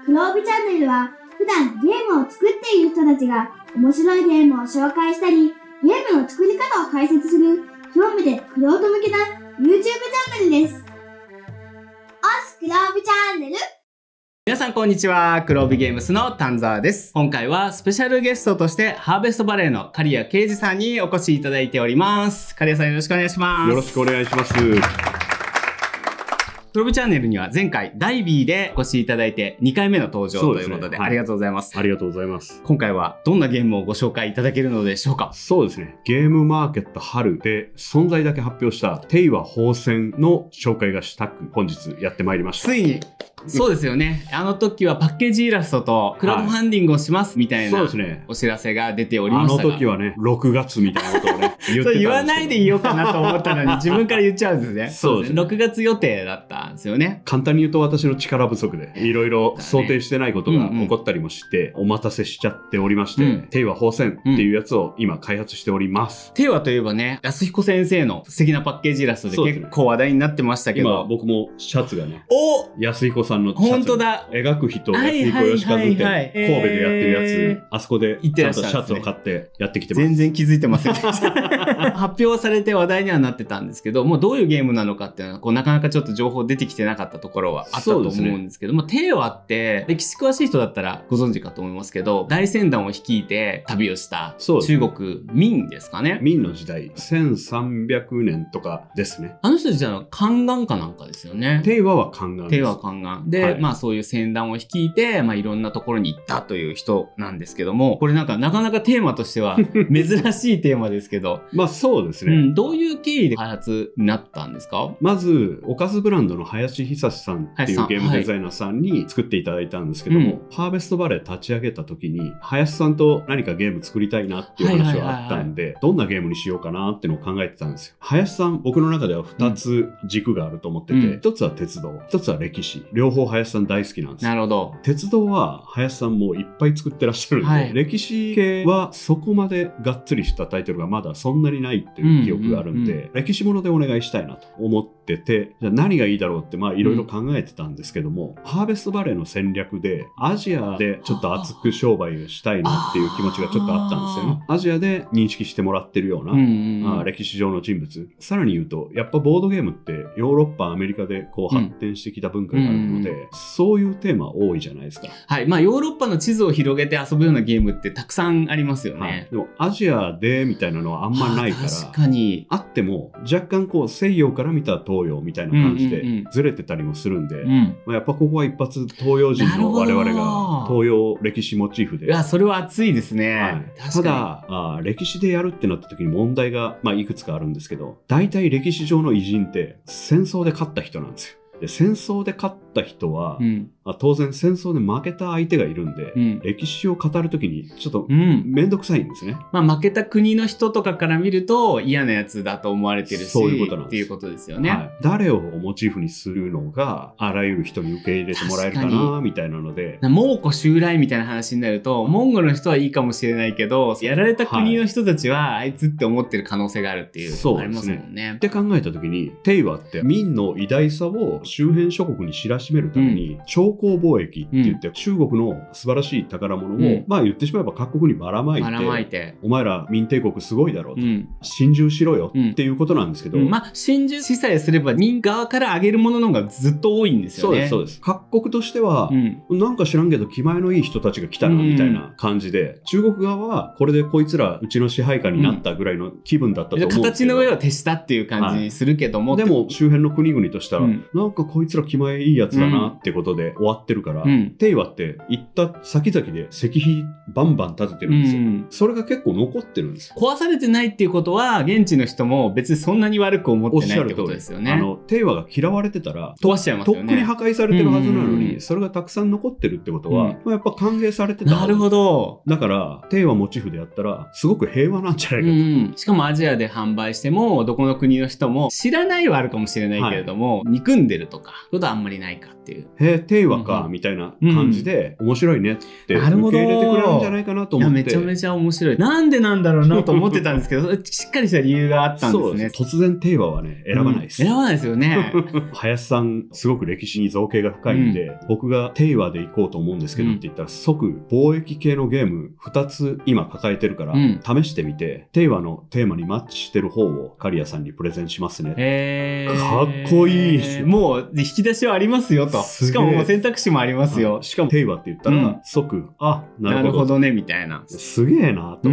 黒帯チャンネルは普段ゲームを作っている人たちが面白いゲームを紹介したり、ゲームの作り方を解説する興味でクロート向けな YouTube チャンネルです。黒帯チャンネル。皆さんこんにちは。黒帯ゲームスの丹沢です。今回はスペシャルゲストとしてハーベストバレーの刈谷啓二さんにお越しいただいております。刈谷さんよろしくお願いします。よろしくお願いします。黒帯チャンネルには前回ダイビーでお越しいただいて2回目の登場ということで、ありがとうございます。ありがとうございます。今回はどんなゲームをご紹介いただけるのでしょうか？そうですね。ゲームマーケット春で存在だけ発表したテイワ宝泉の紹介がしたく本日やってまいりました。ついにそうですよね。あの時はパッケージイラストとクラウドファンディングをしますみたいなお知らせが出ておりましたが、あの時はね、6月みたいなことをね、言ってたんですけど。言わないでいようかなと思ったのに自分から言っちゃうんですね。そうですね。6月予定だったんですよね。簡単に言うと私の力不足でいろいろ想定してないことが起こったりもしてお待たせしちゃっておりまして、テイワ宝泉っていうやつを今開発しております。テイワといえばね、安彦先生の素敵なパッケージイラストで結構話題になってましたけど、今僕もシャツがね、お安彦さんのシャツ。本当だ。描く人、安彦義和店、神戸でやってるやつ、あそこでちゃんとシャツを買ってやってきてます。全然気づいてませんでした。発表されて話題にはなってたんですけど、もうどういうゲームなのかっていうのはなかなかちょっと情報出てきてなかったところはあったと思うんですけども、テイワって歴史詳しい人だったらご存知かと思いますけど、大船団を率いて旅をした中国明ですかね。明の時代、1300年とかですね。あの人たちは宦官かなんかですよね。テイワは宦官です。テイワは宦官で、まあそういう船団を率いて、まあいろんなところに行ったという人なんですけども、これなかなかテーマとしては珍しいテーマですけど。まあそうですね、どういう経緯で開発になったんですか？まず、おかずブランドの林久さんっていうゲームデザイナーさんに作っていただいたんですけども、ハーベストバレー立ち上げた時に、林さんと何かゲーム作りたいなっていう話はあったんで、どんなゲームにしようかなっていうのを考えてたんですよ。林さん、僕の中では2つ軸があると思ってて、1つは鉄道、1つは歴史。両方林さん大好きなんですよ。なるほど。鉄道は林さんもいっぱい作ってらっしゃるんで、歴史系はそこまでがっつりしたタイトルがまだそんなにないっていう記憶があるんで、歴史ものでお願いしたいなと思ってて、じゃあ何がいいだろうってまあいろいろ考えてたんですけども、ハーベストバレーの戦略でアジアでちょっと熱く商売をしたいなっていう気持ちがちょっとあったんですよね。アジアで認識してもらってるような、歴史上の人物。さらに言うと、やっぱボードゲームってヨーロッパ、アメリカでこう発展してきた文化があるので、そういうテーマ多いじゃないですか。はい。まあヨーロッパの地図を広げて遊ぶようなゲームってたくさんありますよね。はい、でもアジアでみたいなのはあんまないから、確かにあっても若干こう西洋から見た東洋みたいな感じでずれてたりもするんで、まあ、やっぱここは一発東洋人の我々が東洋歴史モチーフで。いや、それは熱いですね。はい、ただ歴史でやるってなった時に問題が、まあ、いくつかあるんですけど、大体歴史上の偉人って戦争で勝った人なんですよ。で戦争で勝った人は、当然戦争で負けた相手がいるんで、歴史を語るときにちょっとめんどくさいんですね。まあ負けた国の人とかから見ると嫌なやつだと思われてるし、そういうことなんです。っていうことですよね。はい、誰をモチーフにするのがあらゆる人に受け入れてもらえるかなみたいなので、蒙古襲来みたいな話になると、モンゴルの人はいいかもしれないけど、やられた国の人たちはあいつって思ってる可能性があるっていうのがありますもんね。って考えたときに、テイワって明の偉大さを周辺諸国に知らしめるために、朝貢貿易って言って、中国の素晴らしい宝物を、まあ言ってしまえば各国にばらまいて、お前ら明帝国すごいだろうと、心中しろよっていうことなんですけど、まあ心中しさえすれば明側からあげるものの方がずっと多いんですよね。そうです。各国としては、なんか知らんけど気前のいい人たちが来たなみたいな感じで、中国側はこれでこいつらうちの支配下になったぐらいの気分だったと思うんですけど、形の上は徹したっていう感じにするけども、でも周辺の国々としたら、なんかこいつら気前いいやつだなってことで終わってるから、テイワって行った先々で石碑バンバン建ててるんですよ。それが結構残ってるんですよ。壊されてないっていうことは現地の人も別にそんなに悪く思ってないってことですよね。テイワが嫌われてたら壊しちゃいますよね。とっくに破壊されてるはずなのに、それがたくさん残ってるってことは、やっぱ歓迎されてた。なるほど。だからテイワモチーフでやったらすごく平和なんじゃないかと。しかもアジアで販売してもどこの国の人も知らないはあるかもしれないけれども、憎んでるとかことはあんまりないか。かっていう。テイワか、みたいな感じで、面白いねって受け入れてくれるんじゃないかなと思って。いや、めちゃめちゃ面白い。なんでなんだろうなと思ってたんですけど、しっかりした理由があったんですね。突然テイワはね、選ばないです。選ばないですよね。林さん、すごく歴史に造形が深いんで、僕がテイワで行こうと思うんですけどって言ったら、即貿易系のゲーム2つ今抱えてるから、試してみて、テイワのテーマにマッチしてる方を刈谷さんにプレゼンしますね。かっこいいです。もう引き出しはありますよと。しかももう選択肢もありますよ。しかもテイワって言ったら、即、なるほどね、みたいな。すげえなと。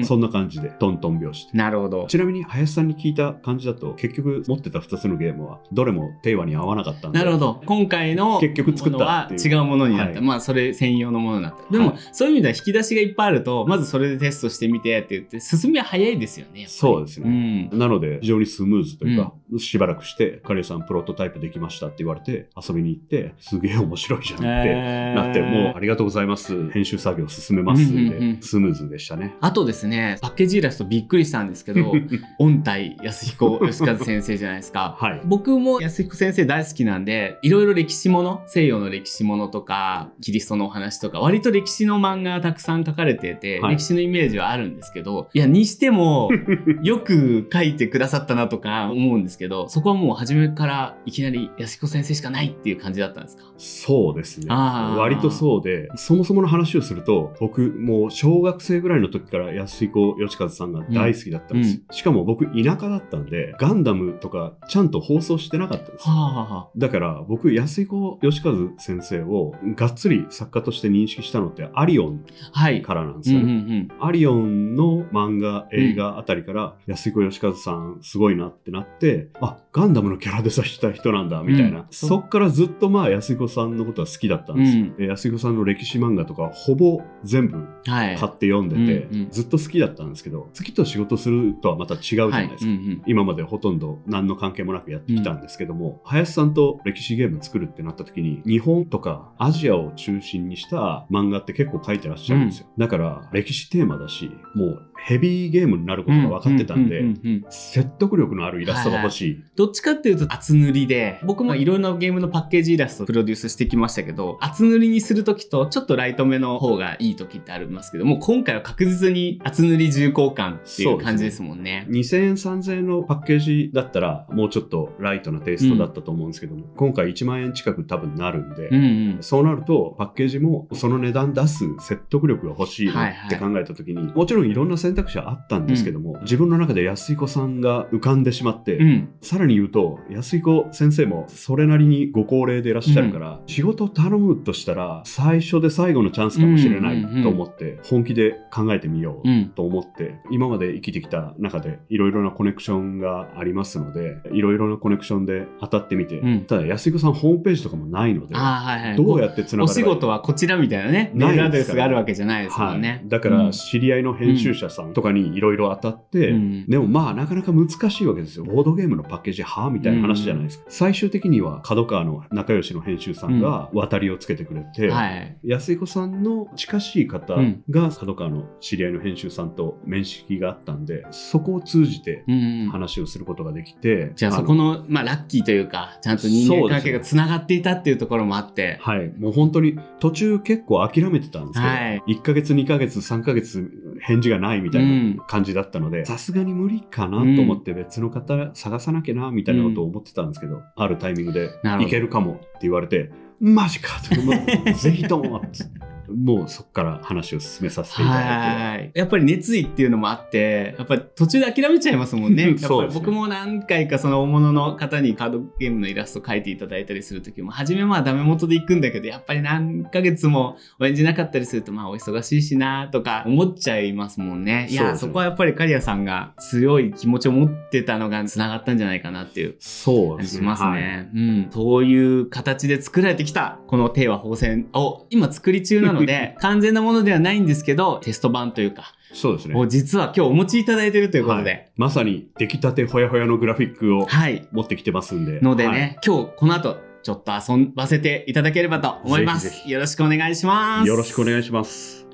そんな感じで、トントン拍子で。なるほど。ちなみに林さんに聞いた感じだと、結局持ってた2つのゲームは、どれもテイワに合わなかったんで。なるほど。今回の結局作ったものは違うものになった。まあ、それ専用のものになった。でも、そういう意味では引き出しがいっぱいあると、まずそれでテストしてみてって言って、進みは早いですよね。そうですね。なので、非常にスムーズというか、しばらくして、刈谷さんプロトタイプできましたって言われて、遊びに行って、すげえ面白いじゃんってなって、もうありがとうございます。編集作業進めますんで、スムーズでしたね。あとですね、パッケージイラストびっくりしたんですけど、御大安彦義和先生じゃないですか。はい。僕も安彦先生大好きなんで、いろいろ歴史もの、西洋の歴史ものとか、キリストのお話とか、割と歴史の漫画がたくさん書かれてて、歴史のイメージはあるんですけど、いや、にしても、よく書いてくださったなとか思うんですけど、そこはもう初めからいきなり安彦先生しかないっていう感じだったんですか？そうですね。割とそうで、そもそもの話をすると、僕もう小学生ぐらいの時から安彦義和さんが大好きだったんです。しかも僕田舎だったんで、ガンダムとかちゃんと放送してなかったんです。だから僕、安彦義和先生をがっつり作家として認識したのってアリオンからなんですよね。アリオンの漫画、映画あたりから安彦義和さんすごいなってなって、ガンダムのキャラデザした人なんだみたいな。そっからずっと安彦さんのことは好きだったんですよ。安彦さんの歴史漫画とかほぼ全部買って読んでて、ずっと好きだったんですけど、月と仕事するとはまた違うじゃないですか。今までほとんど何の関係もなくやってきたんですけども、林さんと歴史ゲーム作るってなった時に、日本とかアジアを中心にした漫画って結構書いてらっしゃるんですよ。だから歴史テーマだし、もうヘビーゲームになることが分かってたんで、説得力のあるイラストが欲しい。どっちかっていうと厚塗りで、僕もいろんなゲームのパッケージイラストをプロデュースしてきましたけど、厚塗りにするときとちょっとライト目の方がいいときってありますけども、今回は確実に厚塗り重厚感っていう感じですもんね。2000円3000円のパッケージだったらもうちょっとライトなテイストだったと思うんですけども、今回1万円近く多分なるんで、そうなるとパッケージもその値段出す説得力が欲しいなって考えた時に、もちろんいろんな選択肢はあったんですけども、自分の中で安彦さんが浮かんでしまって、さらに言うと安彦先生もそれなりにご高齢でいらっしゃるから、仕事を頼むとしたら最初で最後のチャンスかもしれないと思って、本気で考えてみようと思って、今まで生きてきた中でいろいろなコネクションがありますので、いろいろなコネクションで当たってみて、ただ安彦さんホームページとかもないので、どうやってつながるか、お仕事はこちらみたいなね、メールアドレスがあるわけじゃないですもんね。だから知り合いの編集者さんとかにいろいろ当たって、でもなかなか難しいわけですよ。ボードゲームのパッケージみたいな話じゃないですか。最終的には角川の仲良しの編集さんが渡りをつけてくれて、安彦さんの近しい方が角川の知り合いの編集さんと面識があったんで、そこを通じて話をすることができて、じゃあそこのラッキーというか、ちゃんと人間関係がつながっていたっていうところもあって、もう本当に途中結構諦めてたんですけど、1ヶ月2ヶ月3ヶ月返事がないみたいな感じだったので、さすがに無理かなと思って別の方探さなきゃなみたいなことを思ってたんですけど、あるタイミングでいけるかもって言われて、マジかと、ぜひともってもうそこから話を進めさせていただいて、やっぱり熱意っていうのもあって、やっぱり途中で諦めちゃいますもんね。やっぱり僕も何回かその大物の方にカードゲームのイラスト描いていただいたりするときも、初めダメ元で行くんだけど、やっぱり何ヶ月もお演じなかったりすると、お忙しいしなとか思っちゃいますもんね。いや、そこはやっぱり刈谷さんが強い気持ちを持ってたのが繋がったんじゃないかなっていう感じしますね。そういう形で作られてきたこの帝和宝泉を今作り中なので完全なものではないんですけど、テスト版というか、そうですね、を実は今日お持ちいただいているということで、まさに出来たてほやほやのグラフィックを持ってきてますんで、のでね、今日この後ちょっと遊ばせていただければと思います。ぜひぜひよろしくお願いします。よろしくお願いします。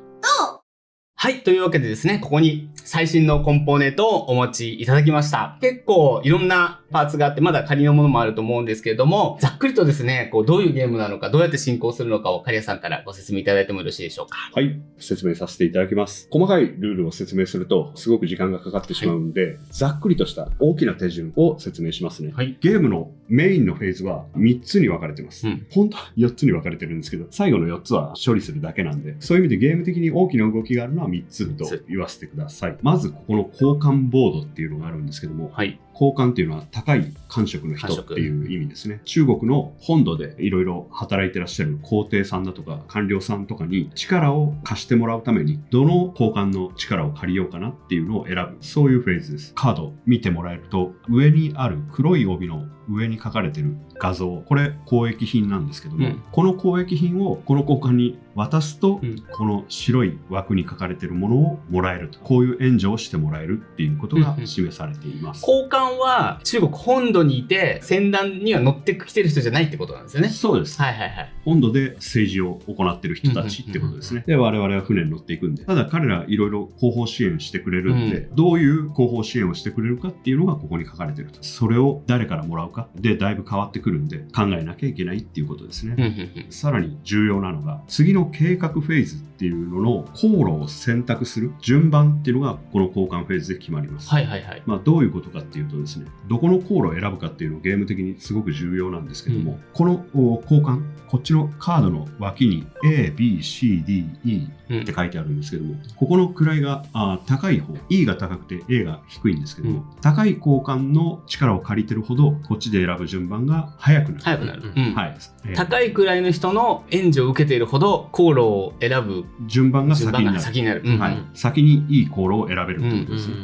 はい。というわけでですね、ここに最新のコンポーネントをお持ちいただきました。結構いろんなパーツがあって、まだ仮のものもあると思うんですけれども、ざっくりとですね、どういうゲームなのか、どうやって進行するのかを刈谷さんからご説明いただいてもよろしいでしょうか。はい。説明させていただきます。細かいルールを説明すると、すごく時間がかかってしまうんで、ざっくりとした大きな手順を説明しますね。はい。ゲームのメインのフェーズは3つに分かれてます。本当は4つに分かれてるんですけど、最後の4つは処理するだけなんで、そういう意味でゲーム的に大きな動きがあるのは3つと言わせてください。まずここの交換ボードっていうのがあるんですけども、はい。交換っていうのは高い官職の人っていう意味ですね。中国の本土でいろいろ働いてらっしゃる皇帝さんだとか官僚さんとかに力を貸してもらうためにどの交換の力を借りようかなっていうのを選ぶ。そういうフェーズです。カード見てもらえると上にある黒い帯の上に書かれてる画像、これ交易品なんですけども、この交易品をこの交換に渡すと、この白い枠に書かれてるものをもらえると、こういう援助をしてもらえるっていうことが示されています。交換は中国本土にいて船団には乗ってきてる人じゃないってことなんですよね。そうです。はいはいはい。本土で政治を行ってる人たちってことですね。で、我々は船に乗っていくんで、ただ彼らいろいろ後方支援してくれるんで、どういう後方支援をしてくれるかっていうのがここに書かれてると。それを誰からもらうかでだいぶ変わってくるんで考えなきゃいけないっていうことですね。さらに重要なのが次の計画フェーズっていうのの航路を選択する順番っていうのがこの交換フェーズで決まります。はいはいはい。どういうことかっていうとですね、どこの航路を選ぶかっていうのをゲーム的にすごく重要なんですけども、この交換、こっちのカードの脇に A、B、C、D、E って書いてあるんですけども、ここの位が高い方、E が高くて A が低いんですけども、高い交換の力を借りてるほどこっちで選ぶ順番が早くなる。早くなる。はい。高い位の人の援助を受けているほど航路を選ぶ順番が先になる。先になる。はい。先にいい航路を選べるってことですね。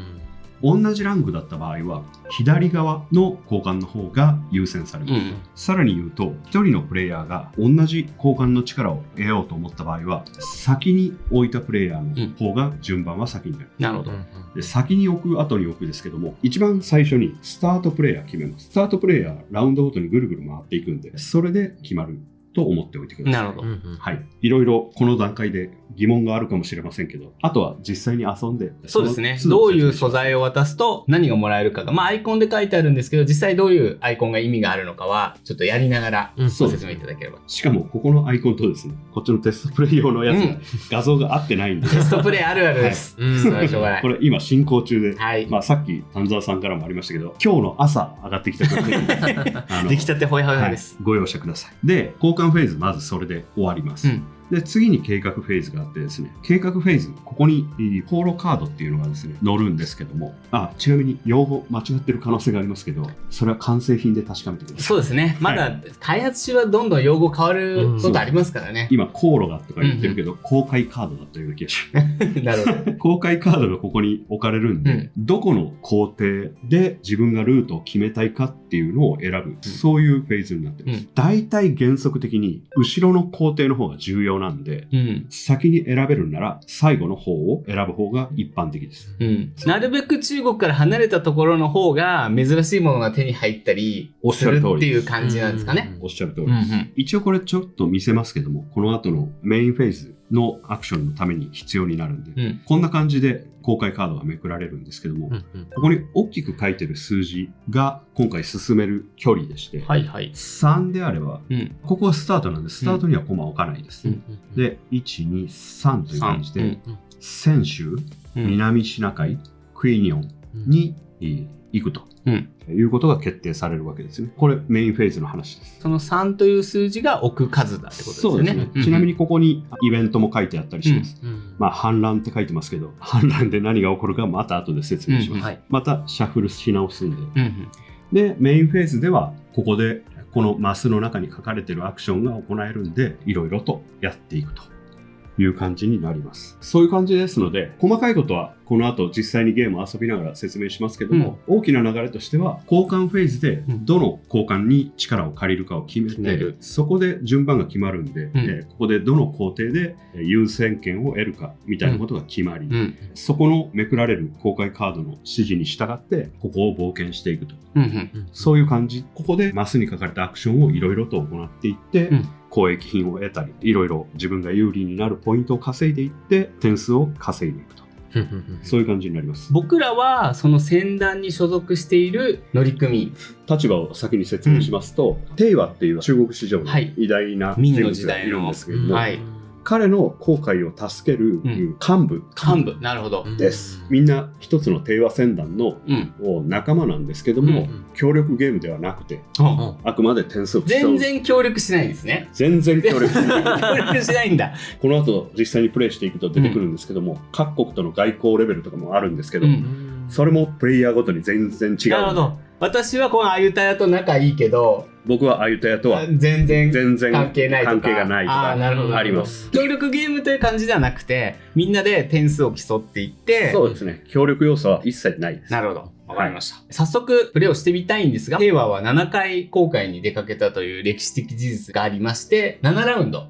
同じランクだった場合は左側の交換の方が優先されます。さらに言うと1人のプレイヤーが同じ交換の力を得ようと思った場合は先に置いたプレイヤーの方が順番は先になる。なるほど。で先に置く後に置くですけども、一番最初にスタートプレイヤー決めます。スタートプレイヤーラウンドごとにぐるぐる回っていくんで、それで決まると思っておいてください。なるほど。はい。いろいろこの段階で疑問があるかもしれませんけど、あとは実際に遊んで。そうですね。どういう素材を渡すと何がもらえるかが、アイコンで書いてあるんですけど、実際どういうアイコンが意味があるのかは、ちょっとやりながらご説明いただければ。しかも、ここのアイコンとですね、こっちのテストプレイ用のやつが、画像が合ってないんで。テストプレイあるあるです。しょうがない。これ今進行中で、はい。さっき丹沢さんからもありましたけど、今日の朝上がってきた時に出来たてほやほやです。ご容赦ください。で、交換フェーズ、まずそれで終わります。で、次に計画フェーズがあってですね、計画フェーズ、ここに航路カードっていうのがですね、載るんですけども、ちなみに用語間違ってる可能性がありますけど、それは完成品で確かめてください。そうですね。まだ開発中はどんどん用語変わることありますからね。今、航路がとか言ってるけど、公開カードだったような気がします。なるほど。公開カードがここに置かれるんで、どこの工程で自分がルートを決めたいかっていうのを選ぶ、そういうフェーズになってます。大体原則的に、後ろの工程の方が重要なんで、先に選べるなら最後の方を選ぶ方が一般的です。なるべく中国から離れたところの方が珍しいものが手に入ったりするっていう感じなんですかね。おっしゃる通りです。一応これちょっと見せますけども、この後のメインフェーズのアクションのために必要になるんで、こんな感じで公開カードがめくられるんですけども、ここに大きく書いてる数字が今回進める距離でして、3であれば、ここはスタートなんで、スタートにはコマ置かないです。で、1、2、3という感じで、泉州、南シナ海、クイニョンに行くと。いうことが決定されるわけですね。これメインフェーズの話です。その3という数字が置く数だってことですよね。そうですね。ちなみにここにイベントも書いてあったりします。反乱って書いてますけど、反乱で何が起こるかまた後で説明します。またシャッフルし直すんで。で、メインフェーズではここでこのマスの中に書かれているアクションが行えるんで、いろいろとやっていくという感じになります。そういう感じですので、細かいことはこの後実際にゲームを遊びながら説明しますけども、大きな流れとしては交換フェーズでどの交換に力を借りるかを決めて、そこで順番が決まるんで、ここでどの工程で優先権を得るかみたいなことが決まり、そこのめくられる公開カードの指示に従ってここを冒険していくと、そういう感じ。ここでマスに書かれたアクションをいろいろと行っていって、交易品を得たり、いろいろ自分が有利になるポイントを稼いでいって点数を稼いでいくと。そういう感じになります。僕らはその船団に所属している乗組員、立場を先に説明しますと、テイワっていう中国史上の偉大な人物がいるんですけれども、彼の航海を助ける幹部、なるほどです。みんな一つの平和船団の仲間なんですけども、協力ゲームではなくて、あくまで点数を競う。全然協力しないんですね。全然協力しない。協力しないんだ。この後実際にプレイしていくと出てくるんですけども、各国との外交レベルとかもあるんですけど、それもプレイヤーごとに全然違う。なるほど。私はこのアユタヤと仲いいけど、僕はアユタヤとは全然関係ないとか、関係がないとかあります。協力ゲームという感じではなくて、みんなで点数を競っていって、そうですね。協力要素は一切ないです。なるほど。わかりました。早速プレイをしてみたいんですが、テイワは7回航海に出かけたという歴史的事実がありまして、7ラウンド。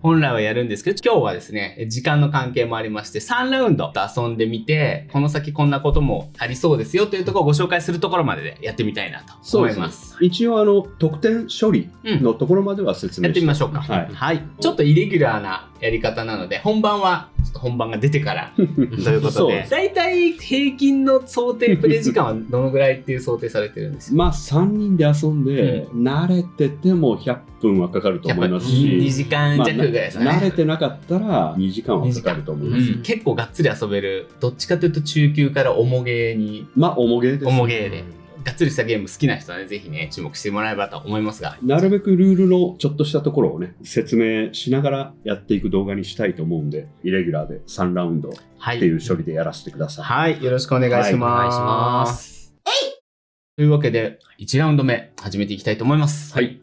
本来はやるんですけど、今日はですね、時間の関係もありまして、3ラウンド遊んでみて、この先こんなこともありそうですよというところをご紹介するところまででやってみたいなと思います。一応得点処理のところまでは説明して、やってみましょうか。はい。ちょっとイレギュラーなやり方なので、本番はちょっと本番が出てからということで、だいたい平均の想定プレイ時間はどのぐらいっていう想定されてるんですか？まあ3人で遊んで、慣れてても100分はかかると思いますし、2時間弱ぐらいですね。慣れてなかったら2時間はかかると思います。結構がっつり遊べる、どっちかというと中級から重ゲーに。重ゲーです。重ゲーで。がっつりしたゲーム好きな人はね、ぜひね、注目してもらえればと思いますが。なるべくルールのちょっとしたところをね、説明しながらやっていく動画にしたいと思うんで、イレギュラーで3ラウンドっていう処理でやらせてください。はい、よろしくお願いします。というわけで、1ラウンド目、始めていきたいと思います。はい。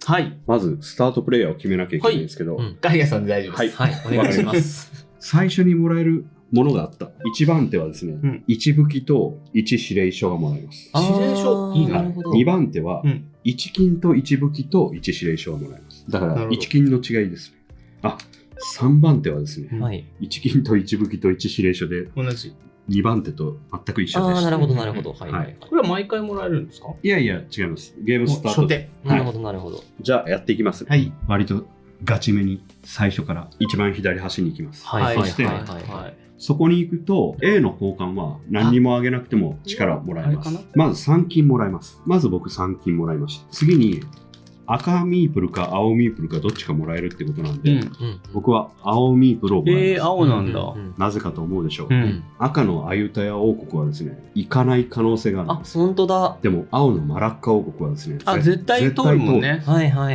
まず、スタートプレイヤーを決めなきゃいけないんですけど。ガリアさんで大丈夫です。はい、お願いします。最初にもらえるものがあった。1番手はですね、1武器と1指令書がもらえます。指令書いいな。2番手は、1金と1武器と1指令書がもらえます。だから、1金の違いですね。3番手はですね、1金と1武器と1指令書で、同じ。2番手と全く一緒でした。なるほど、なるほど。これは毎回もらえるんですか？いやいや、違います。ゲームスタート。初手。なるほど、なるほど。じゃあ、やっていきます。割とガチめに最初から一番左端に行きます。そして、そこに行くと A の交換は何にもあげなくても力をもらえます。まず3金もらえます。まず僕3金もらいました。次に赤ミープルか青ミープルかどっちかもらえるってことなんで、僕は青ミープルをもらいます。青なんだ。なぜかと思うでしょう。赤のアユタヤ王国はですね、行かない可能性がある。本当だ。でも青のマラッカ王国はですね、絶対通るもんね。はい。マ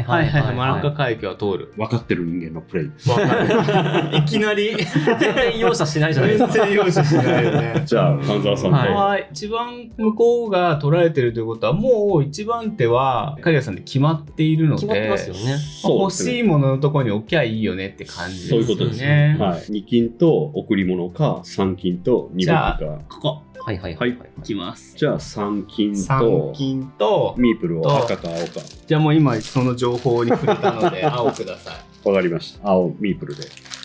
ラッカ海峡は通る。分かってる人間のプレイです。いきなり全然容赦しないじゃないですか。全然容赦しないよね。じゃあ、神沢さんと。一番向こうが取られてるということは、もう一番手はカリアさんで決まっているので、決まってますよね。欲しいもののところに置きゃいいよねって感じですね。そういうことですね。2金と贈り物か、3金と2武器か。ここ。はい。いきます。じゃあ3金とミープルを赤か青か。じゃあもう今その情報に触れたので青ください。わかりました。青ミープルで。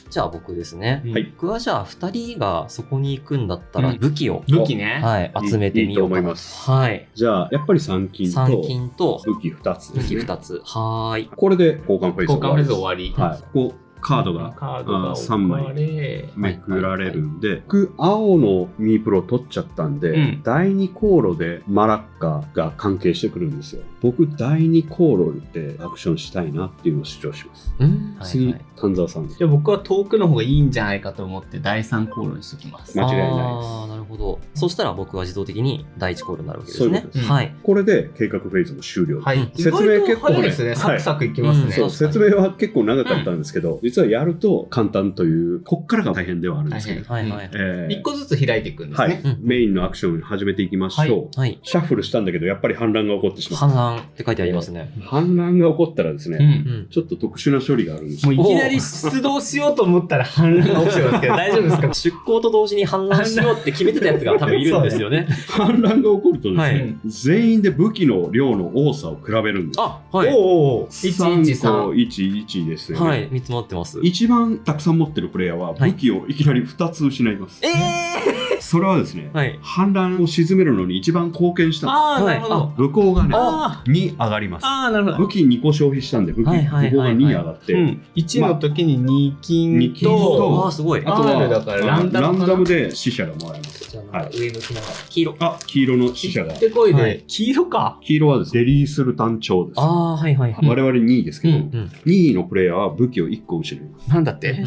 じゃあ僕ですね。僕はじゃあ2人がそこに行くんだったら武器をね。集めてみようかなと思います。じゃあやっぱり3金と武器2つですね。武器2つ。これで交換フェーズ終わり。ここカードが3枚めくられるんで、僕青のミープルを取っちゃったんで、第2航路でマラッカが関係してくるんですよ。僕第2航路でアクションしたいなっていうのを主張します。次、神沢さん。じゃあ僕は遠くの方がいいんじゃないかと思って第3航路にしときます。間違いないです。なるほど。そしたら僕は自動的に第1航路になるわけですね。これで計画フェーズも終了。説明結構ね、サクサクいきますね。説明は結構長かったんですけど、実実はやると簡単という、こっからが大変ではあるんですけど。はいはい。一個ずつ開いていくんですね。はい。メインのアクション始めていきましょう。はい。シャッフルしたんだけど、やっぱり反乱が起こってしま反う。乱って書いてありますね。反乱が起こったらですね、うん。ちょっと特殊な処理があるんですよ。もういきなり出動しようと思ったら反乱が起きてますけど、大丈夫ですか？出航と同時に反乱しようって決めてたやつが多分いるんですよね。反乱が起こるとですね、はい全員で武器の量の多さを比べるんです。あ、はい。おお、3 113。と1ですよね。はい。見積もってます。一番たくさん持ってるプレイヤーははい武器をいきなり2つ失います。それはですね、はい。反乱を鎮めるのに一番貢献したああ、なるほど。武功がね、あ2上がります。あ、なるほど。武器2個消費したんで、武はいはいはいはい功が2上がって、1の時に2金二金あと、あ、すごい。あとはだからランダムかなランダムで死者がもらえます。じゃあ、上向きながら。黄色。あ、黄色の死者が。で、こいはで、黄色か。黄色はですね、デリースルタン朝です。ああ、はいはいはい。我々2位ですけど、うんうん。 2位のプレイヤーは武器を1個失います。なんだって。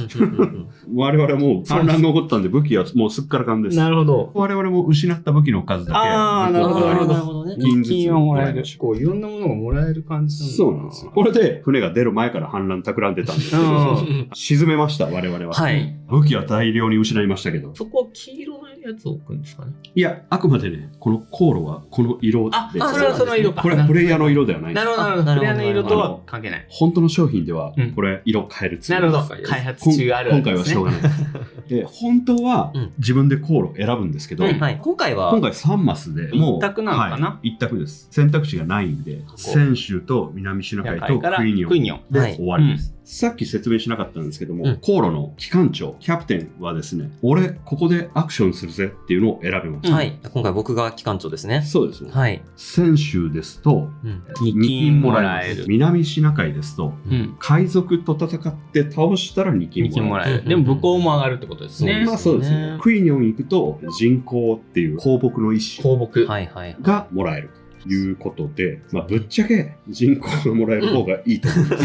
我々はもう反乱が起こったんで武器はもうすっからかんです。なるほど。我々も失った武器の数だけあーなるほど武功が上がりますなるほどね。銀ずつ金はもらえるもらえる。こう、いろんなものがもらえる感じそうなんですよ。これで船が出る前から反乱企んでたんですけど、うん沈めました、我々は。はい。武器は大量に失いましたけど。そこは黄色のやつを置くんですかね。いや、あくまでね、この航路はこの色で。それはその色か。これはプレイヤーの色ではないです。なるほど、なるほど。なるほどプレイヤーの色とは関係ない。本当の商品ではうん、これ色変えるつもなるほど。りです。開発中ある今回はしょうがないです。で本当はうん自分で航路選ぶんですけど、はい。今回は、今回3マスでもう一択なのかなはい、一択です。選択肢がないんで、泉州と南シナ海とからクイニョンクイニョン。ではい終わりです。さっき説明しなかったんですけども、うん航路の機関長、キャプテンはですね、俺、ここでアクションするぜっていうのを選べます。はい。今回僕が機関長ですね。そうですね。はい。泉州ですと、うん。 2金もらえる。南シナ海ですと、うん。海賊と戦って倒したら2金2金ももらえる。らえる。でも武功も上がるってことですね。まあそうですね。クイニョン行くと人口っていう放牧の一種放牧。はいはい。がもらえるということで、まあぶっちゃけ人口がもらえる方がいいと思います。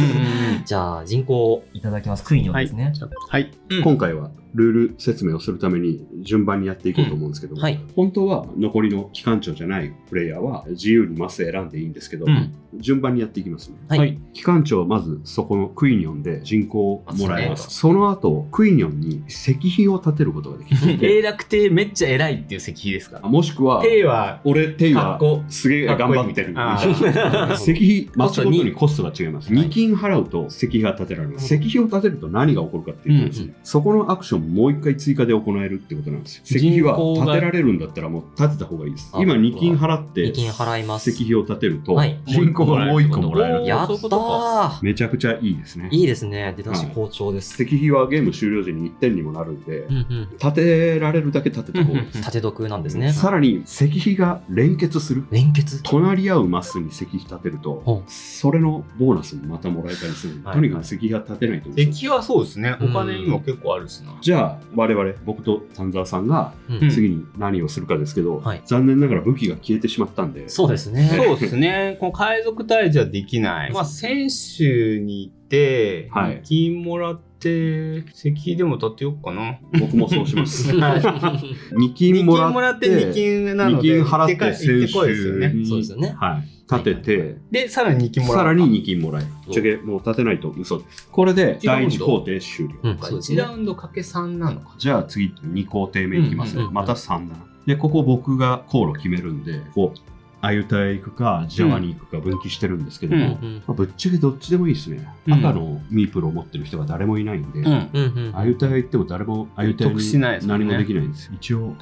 じゃあ、人口をいただきます。クイニョンですね。はい。今回はルール説明をするために順番にやっていこうと思うんですけど、はい。本当は残りの機関長じゃないプレイヤーは自由にマス選んでいいんですけど、うん順番にやっていきますね。はい。はい。機関長はまずそこのクイニョンで人口をもらえます。あその後、クイニョンに石碑を建てることができる。永楽帝めっちゃ偉いっていう石碑ですか？もしくは、帝は、俺、テイはかっこすげえ頑張ってる。あー石碑、マスごとにコストが違います。はい2金払うと石碑が建てられます。石碑を建てると何が起こるかっていうとですね、そこのアクションをもう一回追加で行えるってことなんですよ。石碑は人口が建てられるんだったらもう建てた方がいいです。あ今2金払って2金払います。石碑を建てるとはい人口がもう1個もらえる。やったそういうことー。めちゃくちゃいいですね。いいですね。出だし好調です。石碑はゲーム終了時に1点にもなるんでう、んうん。建てられるだけ建てた方がいいです。縦得なんですね。さらに石碑が連結する。連結。隣り合うマスに石碑立てるとほ、それのボーナスもまたもらえたりする。はいとにかく石碑が立てないと嘘。石碑はそうですね。お金今結構あるしな。じゃあ、我々、僕と丹沢さんがうん次に何をするかですけど、はい残念ながら武器が消えてしまったんで、そうですね。そうですね。この海賊隊じゃできない。まあ、選手に行って、はい金もらって、石碑でも立てようかな。僕もそうします。はい2金もらって、二金もらって2金なので、二金払って行ってこいですよね。選手にそうですよね。はい、立てて、で、さらに2金もらう。さらに2金もらえる。ぶっちゃけもう立てないと嘘です。これで第1工程終了。うん、そうです1ねラ。ウンドかけ3なのか。じゃあ次2工程目いきますね。うんまた3だな。で、ここ僕が航路決めるんで、こう、アユタへ行くか、ジャワに行くか分岐してるんですけども、うんうんまあ、ぶっちゃけどっちでもいいですね。うん赤のミープルを持ってる人が誰もいないんで、うん。うんうん。アユタへ行っても誰もアユタへ得しないにですもんね何もできないんです。一応、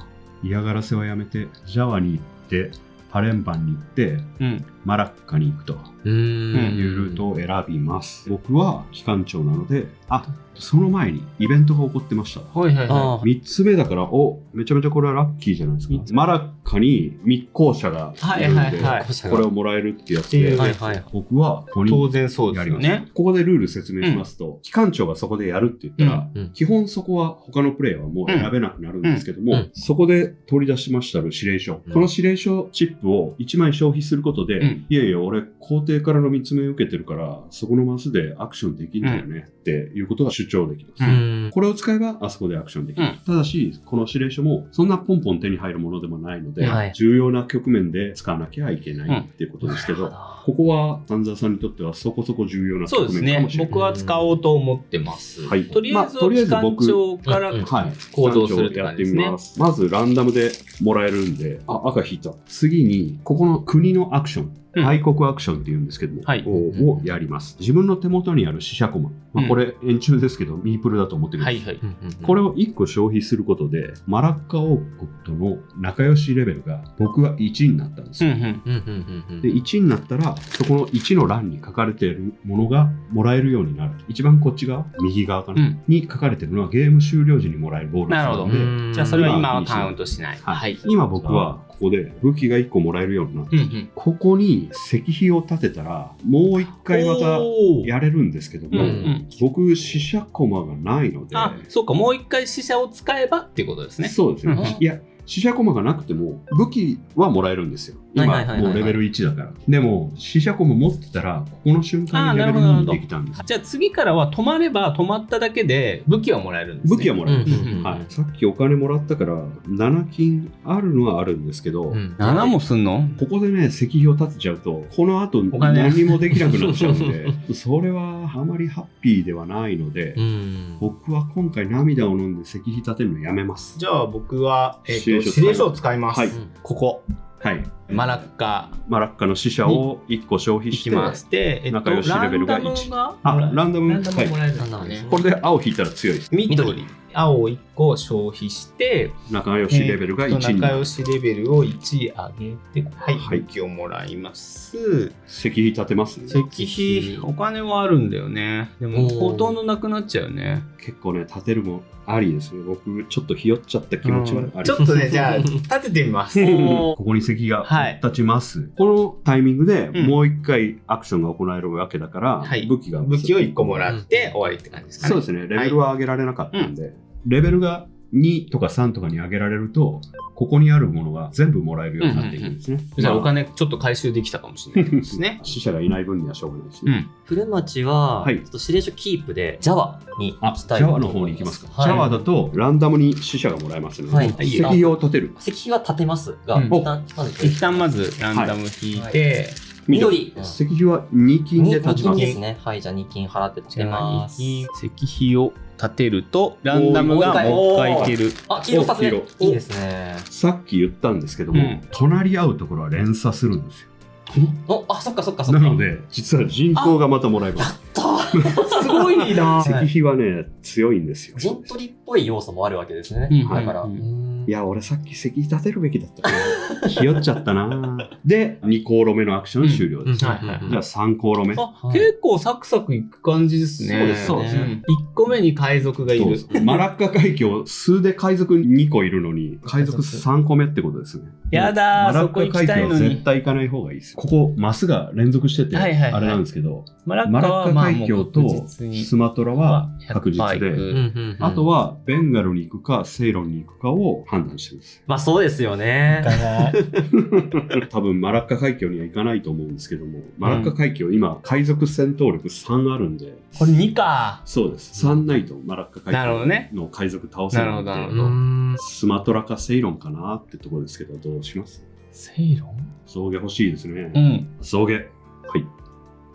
嫌がらせはやめて、ジャワに行って、パレンバンに行って、うん。マラッカに行くとうーん。いうルートを選びます。僕は機関長なので、その前にイベントが起こってました。はいはいはあ3つ目だから、めちゃめちゃこれはラッキーじゃないですか。マラッカに密航者がいるんで、はいはいはいこれをもらえるってやつでっていう、はいはい。僕はここい。当に然そうでやります。すよね。ここでルール説明しますと、機関長がそこでやるって言ったら、うん。基本そこは他のプレイヤーはもう選べなくなるんですけども、うんうんそこで取り出しましたる指令書、うんこの指令書チップを1枚消費することで、うんいやいや俺皇帝からの見つめ受けてるからそこのマスでアクションできるんだよね、っていうことが主張できます、うんこれを使えばあそこでアクションできる、うんただしこの指令書もそんなポンポン手に入るものでもないので、はい重要な局面で使わなきゃいけないっていうことですけど、ここは安澤さんにとってはそこそこ重要なそうですね局面かも。しれない。僕は使おうと思ってます。はいとりあえず、機関長から行動するって感じですね。まずランダムでもらえるんで、赤引いた。次に、ここの国のアクション。大国アクションって言うんですけども、をやります。自分の手元にある死者コマ。これ、円柱ですけど、ミープルだと思ってください。これを1個消費することで、マラッカ王国との仲良しレベルが、僕は1になったんですよ。で、1になったら、そこの1の欄に書かれているものがもらえるようになる。一番こっち側、右側かな、に書かれているのは、ゲーム終了時にもらえるボーナスなので。なるほど。じゃあ、それは今はカウントしない。今僕は、ここで武器が1個もらえるようになって、ここに石碑を立てたらもう1回またやれるんですけども、僕死者コマがないので、そうか、もう1回死者を使えばっていうことですね。そうですね。いや、死者コマがなくても武器はもらえるんですよ。今もうレベル1だから。でも死者コマ持ってたらここの瞬間にレベル2にできたんです。じゃあ次からは止まれば止まっただけで武器はもらえるんですね。武器はもらえるんです。はい。さっきお金もらったから7金あるのはあるんですけど、7もすんの？ここでね石碑を立てちゃうとこの後何もできなくなっちゃうんでそれはあまりハッピーではないので、僕は今回涙を飲んで石碑立てるのやめます。じゃあ僕は指令書を使います。ここ。はい、マラッカの死者を1個消費して仲良しレベルが1。ランダムもらえるんだね。これで青引いたら強いです。緑青を1個消費して仲良しレベルが1に仲良しレベルを1上げて、武器をもらいます。石碑立てます？石碑お金はあるんだよね。でもほとんどなくなっちゃうよね。結構ね立てるもありですね。僕ちょっとひよっちゃった気持ちはあり。ちょっとねじゃあ立ててみます。ここに石碑が立ちます。このタイミングでもう一回アクションが行えるわけだから、武器を1個もらって終わりって感じですかね。そうですね。レベルは上げられなかったんで、レベルが2とか3とかに上げられると、ここにあるものが全部もらえるようになっていくんですね。じゃあお金ちょっと回収できたかもしれないですね。死者がいない分にはしょうがないですね。古町は、ちょっと指令書キープで Java に行きたい。Java の方に行きますか。Java だとランダムに死者がもらえますので、石碑を立てる。石碑は立てますが、一旦まずランダム引いて、緑。石碑は2金で立ちます。2金ですね。はい、じゃあ2金払って立てます。石碑を立てるとランダムがもう一回いける。あ、黄色2つ目。いいですね。さっき言ったんですけども、隣り合うところは連鎖するんですよ。あ、そっか。なので実は人口がまたもらえます。すごいな。石碑はね強いんですよ。陣取りっぽい要素もあるわけですね。だから。いや俺さっき石碑立てるべきだったな。ひよっちゃったな。で2航路目のアクション終了です。じゃあ3航路目。結構サクサクいく感じですね。そうですね。1個目に海賊がいる。マラッカ海峡数で海賊2個いるのに海賊3個目ってことですね。やだー、そこ行きたいのに。絶対行かない方がいいです。ここマスが連続しててあれなんですけど、マラッカ海峡とスマトラは確実で、あとはベンガルに行くかセイロンに行くかを判断してます。まあそうですよね。多分マラッカ海峡には行かないと思うんですけども、マラッカ海峡今海賊戦闘力3あるんで、これ2か。そうです。3ないとマラッカ海峡の海賊倒せないので、スマトラかセイロンかなってところですけど、どうします？セイロン？象牙欲しいですね。象牙。はい。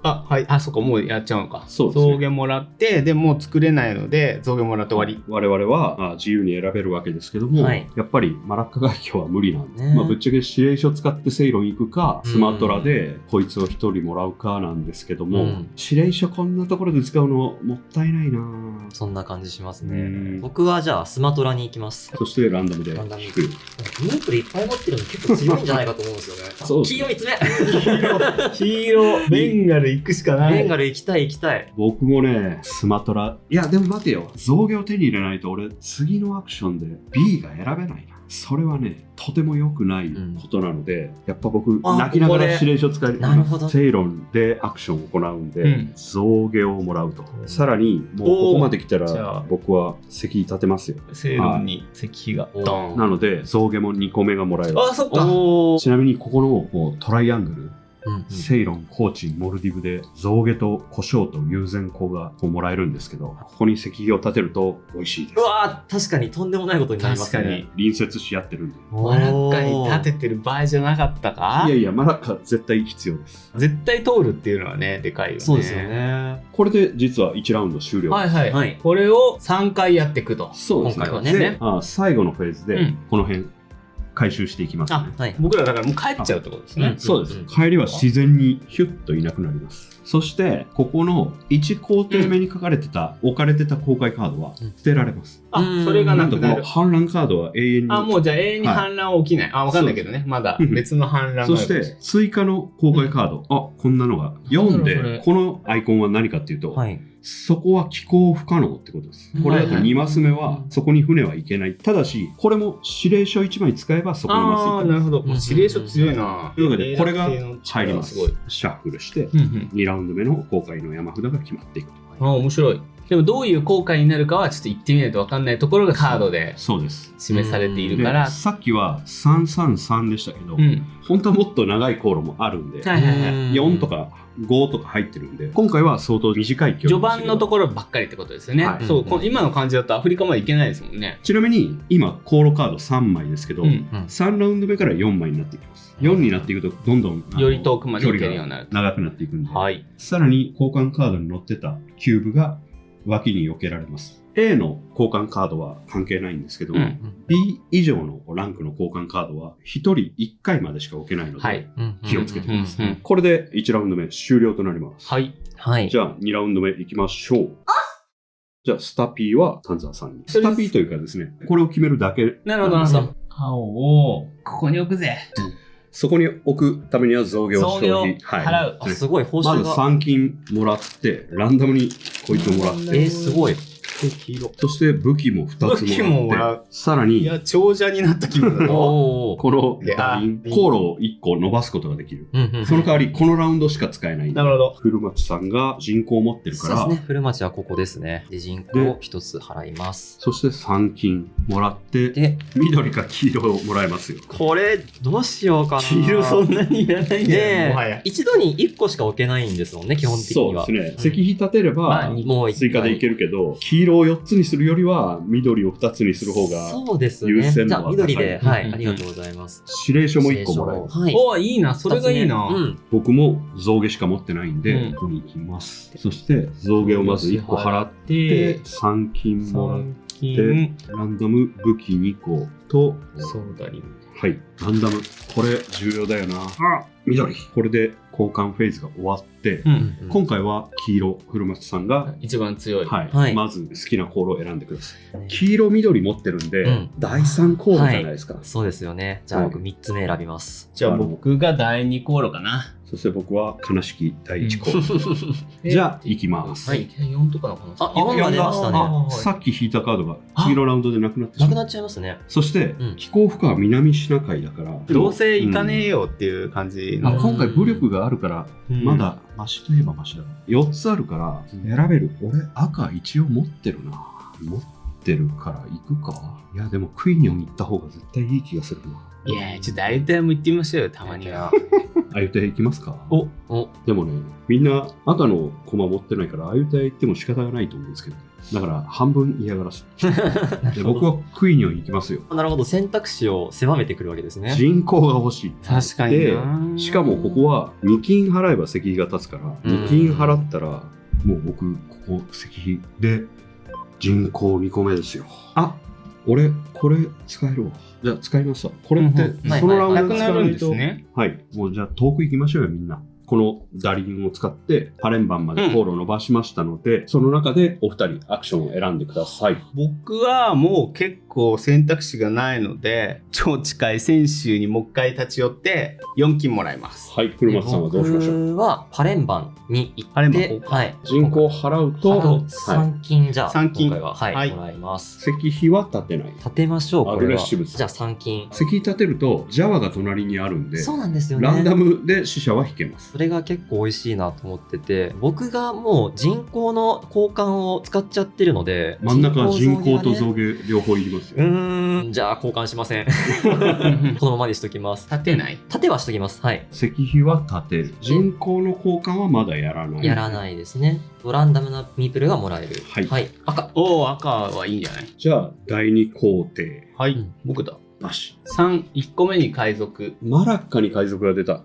はい。あ、そこもうやっちゃうのか。そうですね。象牙もらって、でもう作れないので、象牙もらって終わり。我々は自由に選べるわけですけども、やっぱりマラッカ海峡は無理なんで、ぶっちゃけ指令書使ってセイロン行くか、スマトラでこいつを1人もらうかなんですけども、指令書こんなところで使うのもったいないな。そんな感じしますね。僕はじゃあスマトラに行きます。そしてランダムで引く。ミープルいっぱい持ってるの結構強いんじゃないかと思うんですよね。黄色3つ目。黄色、ベンガル行くしかない。ベンガル行きたい。僕もね、スマトラ。いや、でも待てよ。象牙を手に入れないと俺、次のアクションで B が選べないな。それはね、とても良くないことなので、やっぱ僕、泣きながら指令書使います。セイロンでアクションを行うんで、象牙をもらうと。さらに、もうここまで来たら、僕は石碑立てますよ。セイロンに石碑がドン。なので、象牙も2個目がもらえる。あ、そっか。ちなみに、ここのトライアングル、セイロン、コーチン、モルディブで象牙と胡椒と友禅香がこうもらえるんですけど、ここに石碑を立てると美味しいです。うわー、確かにとんでもないことになりますね。確かに隣接し合ってるんで。マラッカに立ててる場合じゃなかったか。いやいや、マラッカ絶対必要です。絶対通るっていうのはね、でかいよね。そうですよね。これで実は1ラウンド終了です。はいはい。はい。これを3回やっていくと。そうですね。今回はねで最後のフェーズでうんこの辺回収していきますね。はい。僕らだからもう帰っちゃうってことですね。そうですうん。帰りは自然にヒュッといなくなります。そしてここの1工程目に書かれてた、置かれてた公開カードは捨てられます。あ、それがなとこのなんくなる。反乱カードは永遠に。あ、もうじゃあ永遠に反乱は起きない。あ、わかんないけどね。まだ別の反乱があるそして追加の公開カード、こんなのが読んなんだろうそれで、このアイコンは何かっていうと、はい。そこは寄港不可能ってことです。これだと2マス目はそこに船は行けない。ただし、これも指令書1枚使えばそこにマスああ、行ける。なるほど。もう指令書強いな。というわけで、これが入りますすごい。。シャッフルして、うんうん2ラウンド目の公開の山札が決まっていくと。あ、面白い。でもどういう効果になるかはちょっと言ってみないと分かんないところがカードでそうです。示されているでから。さっきは333でしたけど、うん。本当はもっと長い航路もあるんで、はいはいはい。 4とか5とか入ってるんで、今回は相当短い距離序盤のところばっかりってことですよね。はいそう、この今の感じだとアフリカまで行けないですもんね。ちなみに今航路カード3枚ですけど、うん。 3ラウンド目から4枚になっていきます。4になっていくとどんどんより遠くまで行け距離がるようになると。長くなっていくんで、はい。さらに交換カードに載ってたキューブが脇に避けられます。A の交換カードは関係ないんですけども、うん B 以上のランクの交換カードは1人1回までしか置けないので、はい。気をつけてください。うんうんこれで1ラウンド目終了となります。はい。はい。じゃあ2ラウンド目いきましょう。じゃあスタピーは丹沢さんに。スタピーというかですね、これを決めるだけなるほど、なるほど。青をここに置くぜ。そこに置くためには増業増業消費。払う。あ、すごい、報まず酬が。3金もらって、ランダムにこいつをもらって、すごい。黄色。そして武器も2つ武器ももらうもらって、さらにいや、長者になった気分だぞ。おー。このでラインあ航路を1個伸ばすことができる。うんうんその代わり、このラウンドしか使えないんでなるほど。古町さんが人口を持ってるから、そうですね。古町はここですね。で、人口を一つ払います。そして3金もらって、で、緑か黄色をもらえますよ。これ、どうしようかな。黄色そんなにいらないんだよ、もはやねえ。一度に1個しか置けないんですもんね、基本的には。そうですね。石碑立てれば、まあもう一回追加でいけるけど、黄色を4つにするよりは、緑を2つにする方が、そうです優ね。じゃあ、先度は高い緑で、はい、うんありがとうございます。指令書も1個もらえる。はい。おいいな、それがいいな。うん。僕も象牙しか持ってないんで、うんここに行きます。そして、象牙をまず1個払って、で、 3金もらっ3て、金、ランダム武器2個と、ソーダリン。はい、ランダム。これ重要だよな。緑。これで交換フェーズが終わって、うん。今回は黄色、古松さんが、一番強い。はい、はいまず好きな航路を選んでください。黄色、緑持ってるんで、うん第3航路じゃないですか。そうですよね。じゃあ、はい僕3つ目選びます。じゃあ僕が第2航路かな。そして僕は悲しき第1航路。えじゃあ、行きます。はい。4とかの可能性あ4が出ましたねあさっき引いたカードが次のラウンドでなくなってしまう。なくなっちゃいますね。そして、うん気候負荷は南シナ海だから。どうせ行かねえよ。よっていう感じあの。今回武力があるから、うんまだマシといえばマシだ。4つあるから選べる。俺赤一応持ってるな。持ってるから行くか。いやでもクイニョン行った方が絶対いい気がするな。いや、ちょっと大体も行ってみましょうよ、たまには。あゆた行きますか。おお、でもね、みんな赤の駒持ってないからあゆた行っても仕方がないと思うんですけど。だから半分嫌がらせ。で僕はクイニョン行きますよ。なるほど。選択肢を狭めてくるわけですね。人口が欲しい。確かにでな。しかもここは2金払えば石碑が立つから、2金払ったらもう僕ここ石碑で人口2個目ですよ。あ、俺これ使えるわ。じゃあ使いますわ。これってうんうんそのラウンドなくなるんで使わないと、ですね。はい。もうじゃあ遠く行きましょうよみんな。このダリンを使ってパレンバンまで航路を伸ばしましたので、その中でお二人アクションを選んでください。僕はもう結構選択肢がないので、超近い泉州にもう一回立ち寄って4金もらいます。はい。車松さんはどうしましょう。僕はパレンバンに行パレンバンって、はい。人口払うと、あとはい、 3金じゃあ、三金今回は、はい、はいもらいます。石碑は立てない。立てましょう、こアグれは。レッシブですじゃあ3金。石碑立てると、ジャワが隣にあるんで、そうなんですよね。ランダムで死者は引けます。それが結構美味しいなと思ってて、僕がもう人口の交換を使っちゃってるので、真ん中は人口と造象牙両方いります。ますよ。じゃあ交換しません。このままにしときます。立てない。縦はしときます。はい。石碑は立てる。人口の交換はまだやらない。やらないですね。ランダムなミープルがもらえる。はい赤。おお、赤はいいんじゃない？じゃあ、第2工程。はい、うん僕だ。なし。3、1個目に海賊。マラッカに海賊が出た。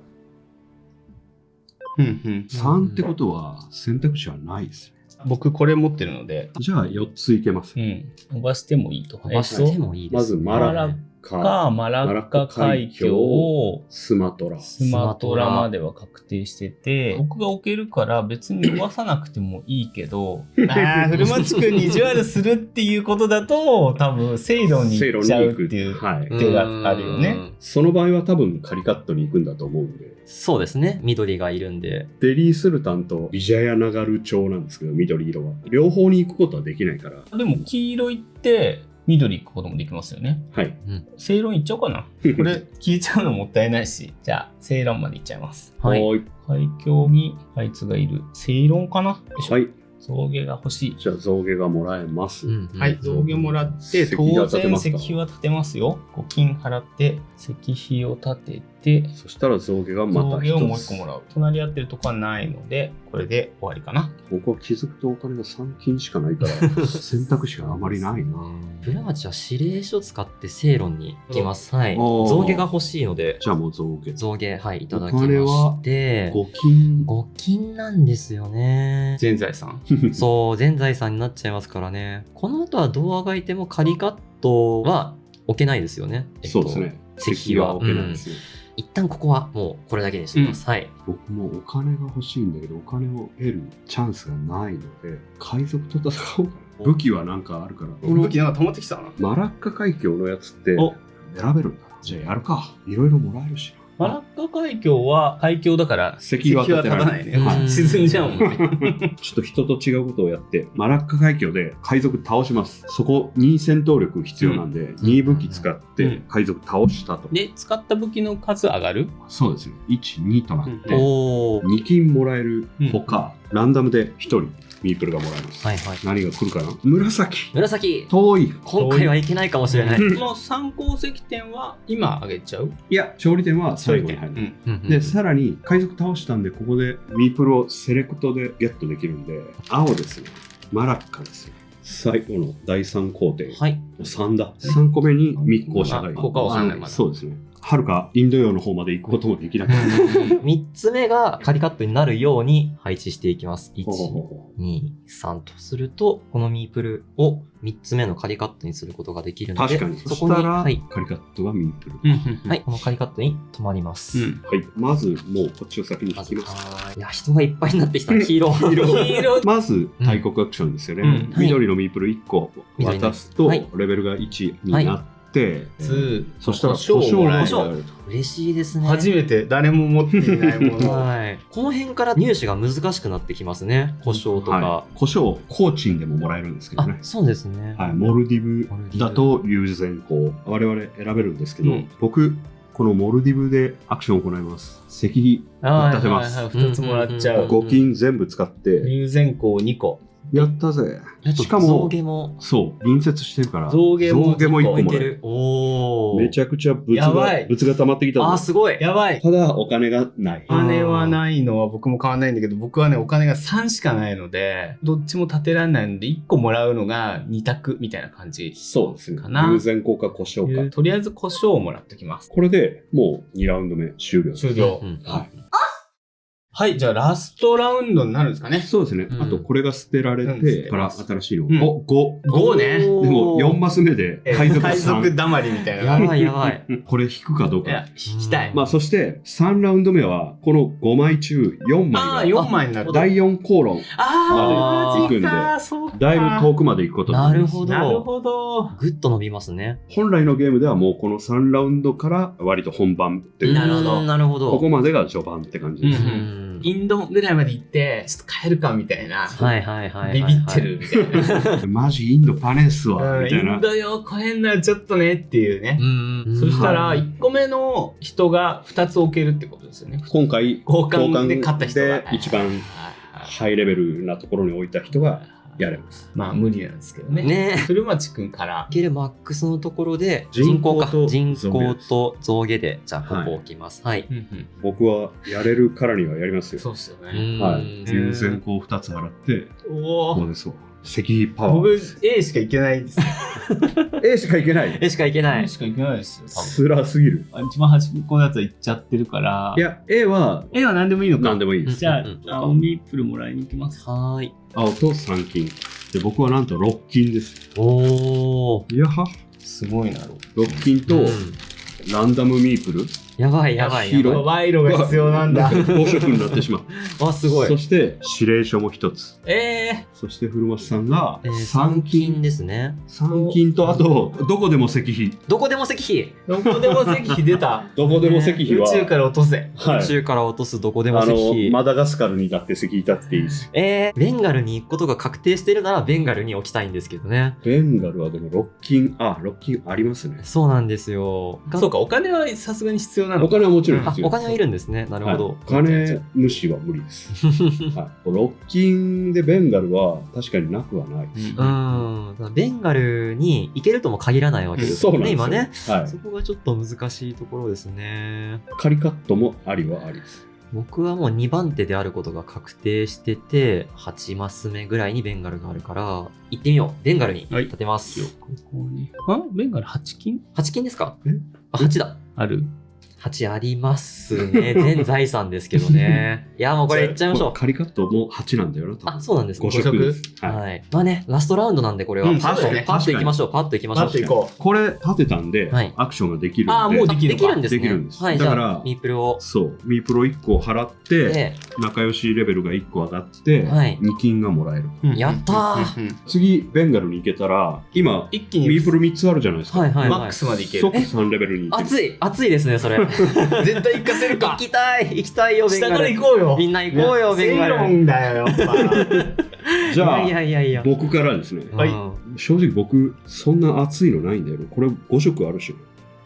うん3ってことは選択肢はないですね。僕これ持ってるので、じゃあ4ついけます。伸ばしてもいいと。飛ばしてもいいです。まずマラッカ、マラッカ海峡をスマトラ。スマトラまでは確定してて、僕が置けるから別に伸ばさなくてもいいけど、古町くんに意地悪するっていうことだと、多分セイロンに行っちゃうっていうはい。手があるよね。その場合は多分カリカットに行くんだと思うんで。そうですね。緑がいるんで。デリースルタンとビジャヤナガル朝なんですけど、緑色は。両方に行くことはできないから。でも黄色行って緑行くこともできますよね。はい。セイロン行っちゃおうかな。これ消えちゃうのもったいないし。じゃあセイロンまで行っちゃいます。はい。はい。海峡にあいつがいる。セイロンかな。よいしょはい。象牙が欲しい。じゃあ象牙がもらえます。はい、象牙もらって、石碑が当然立てますか石碑は立てますよ。5金払って、石碑を立てて、そしたら象牙がまた象牙をもう一つ。1個もらう。隣り合ってるとこはないので、これで終わりかな。僕は気づくとお金が3金しかないから選択肢があまりないな。古町は指令書使って正論に行きます。はい。おー象牙が欲しいので、じゃあもう象牙。象牙、はい、いただきまお金はして、 5金。 5金なんですよね。全財産。そう、全財産になっちゃいますからね。この後はどうあがいてもカリカットは置けないですよね。そうですね。石碑は置けないですね。一旦ここはもうこれだけにしてみます。はい。僕もお金が欲しいんだけど、お金を得るチャンスがないので、海賊と戦おうかな。武器はなんかあるから。この武器なんか溜まってきたな。マラッカ海峡のやつってお選べるんだな。じゃあやるか。いろいろもらえるしな。マラッカ海峡は海峡だから石碑は立てられない石碑は立たないね。はい沈んじゃうもんね。ちょっと人と違うことをやって、マラッカ海峡で海賊倒します。そこ2戦闘力必要なんで、2武器使って海賊倒したと。で、使った武器の数上がる？そうですね。1、2となって、おー。 2金もらえるほか、ランダムで1人ミープルがもらえます。はいはい。何が来るかな？紫。紫、遠い。今回はいけないかもしれない。うんこの参考石点は今上げちゃう？いや、勝利点は最後に入る。で、さらに海賊倒したんで、ここでミープルをセレクトでゲットできるんで、青ですね。マラッカですよ。最後の第3工程。はい。 3だ。3個目に密航社会。ここは押さないまだそうですね。はるかインド洋の方まで行くこともできなかった。 3つ目がカリカットになるように配置していきます。1、ほうほうほ2、3とすると、このミープルを3つ目のカリカットにすることができるので、確かに。そそこに、したら、はい、カリカットがミープル。はい、このカリカットに止まります。うんはい。まず、もうこっちを先に引まずきます。いや、人がいっぱいになってきた。黄色。黄色黄色まず、大国アクションですよね。うん緑のミープル1個渡すと、はいレベルが1になって、そしたら、胡椒をもらえる胡椒をもらえると。嬉しいですね。初めて誰も持っていないものを。はい。この辺から入手が難しくなってきますね。胡椒とか。はい、胡椒、コーチンでももらえるんですけどねあ、。そうですね。はい、モルディブだと友禅香我々選べるんですけど、うん僕このモルディブでアクションを行います。石碑立てます。はいはいはい、2つもらっちゃう。 5金全部使って龍涎香2個。やったぜ。しか象も牙もそう隣接してるから象牙も1個もらえる。置いてる。おー。めちゃくちゃ物やばいが溜まってきたあー、ぞ。すごい。やばい。ただお金がない。お金はないのは僕も買わないんだけど、僕はね、お金が3しかないので、どっちも立てられないので、1個もらうのが2択みたいな感じ。そうですね。かな友禅香か胡椒か。とりあえず胡椒をもらってきます。これでもう2ラウンド目終了です。終了。うんはい。はい、じゃあラストラウンドになるんですかね。そうですね。うんあとこれが捨てられうん捨てからてます新しいの。うんお、5。 5ね。でも4マス目で海賊海賊3。だまりみたいな。やばいやばい。これ引くかどういやか。、引きたい。まあそして3ラウンド目はこの5枚中4ああ、枚が4枚になる。第4口論。ああ、マジ行くんでか、そうか。だいぶ遠くまで行くことになります。なるほど。なるほど。ぐっと伸びますね。本来のゲームではもうこの3ラウンドから割と本番っていう。なるほどなるほど。ここまでが序盤って感じです。うんインドぐらいまで行って、ちょっと帰るかみたいな。はいはいはいはい。ビビってるみたいな。マジインドパネっすわ、うんイみたいなン。ドよ、超えんならちょっとねっていうね。そしたら、はい1個目の人が2つ置けるってことですよね。今回交換で勝った人が。で一番はいハイレベルなところに置いた人がやれます。まあ無理なんですけどね。ね古町くんからいけるマックスのところで人口と人増減口と増減でじゃあここ置きます。はい。うんうん僕はやれるからにはやりますよ。そうっすよね。はい。友善項2つ払って、おお。こうですわ。石碑パワ僕ー。 A しか行けないです。 A しかいけない。絵しかいけない A。しか行けないですよ。つらすぎる。多分一番端っこのやつは行っちゃってるから。いや、A は A は何でもいいのか。何でもいいです。じゃあ、うん青ミープルもらいに行きます。はーい。青と3金。で、僕はなんと6金です。おー。いやは。すごいな。 6金とうんランダムミープル。やばいやばいや黄色ばい。賄賂が必要なんだ。 5色になってしまう。あ、すごいそ。して指令書も1つ。えそして古松さんが3 3金金。ですね。 3金とあとどこでも石碑。どこでも石碑。どこでも石碑出た。どこでも石碑は、宇宙から落とせ。はい宇宙から落とすどこでも石碑。マダガスカルにだって石碑立っていいですよ。ベンガルに行くことが確定してるならベンガルに置きたいんですけどね。ベンガルはでも6金、6金ありますね。そうなんですよ。そうか、お金はさすがに必要なのか。お金はもちろんあ必、要です。お金はいるんですね。なるほど。はいお金主は無理です。はい、6金でベンガルは確かになくはない。ベンガルに行けるとも限らないわけですよね、そうなんですよ。今ね。はいそ。こがちょっと難しいところですね。カリカットもありはありです。僕はもう2番手であることが確定してて、8マス目ぐらいにベンガルがあるから、行ってみよう。ベンガルに立てます。ここに。あ、ベンガル8金8金ですか？えあ、8だ。ある？ 8ありますね。全財産ですけどね。いや、もうこれいっちゃいましょう。カリカットも8なんだよな、多分。あ、そうなんですね。 5色です。ははい。い。まあね、ラストラウンドなんでこれは。うんパッとそうだねパッと行きましょう。パッと行きましょう。待っていここれ立てたんで、はいアクションができるんで。あもうできるのかできるんですね。できるんですはい、じゃだからあ、ミープルを。そう。ミープロ1個払って、で、仲良しレベルが1個上がって、はい2金がもらえる。う。やったーうんうんうん次、ベンガルに行けたら、今、一気にミープロ3つあるじゃないですか。はいはいはい。マックスまでいける。即3レベルに行ける。熱い熱いですね、それ。絶対行かせる行か。きたいよ、ベン下からガル。行こうよ。みんな行こうよ、ベンガル。セイロンだよ、やっぱ。じゃあ、いやいやいや。僕からですね。はいうん正直僕、そんな熱いのないんだよね。これ5色あるし、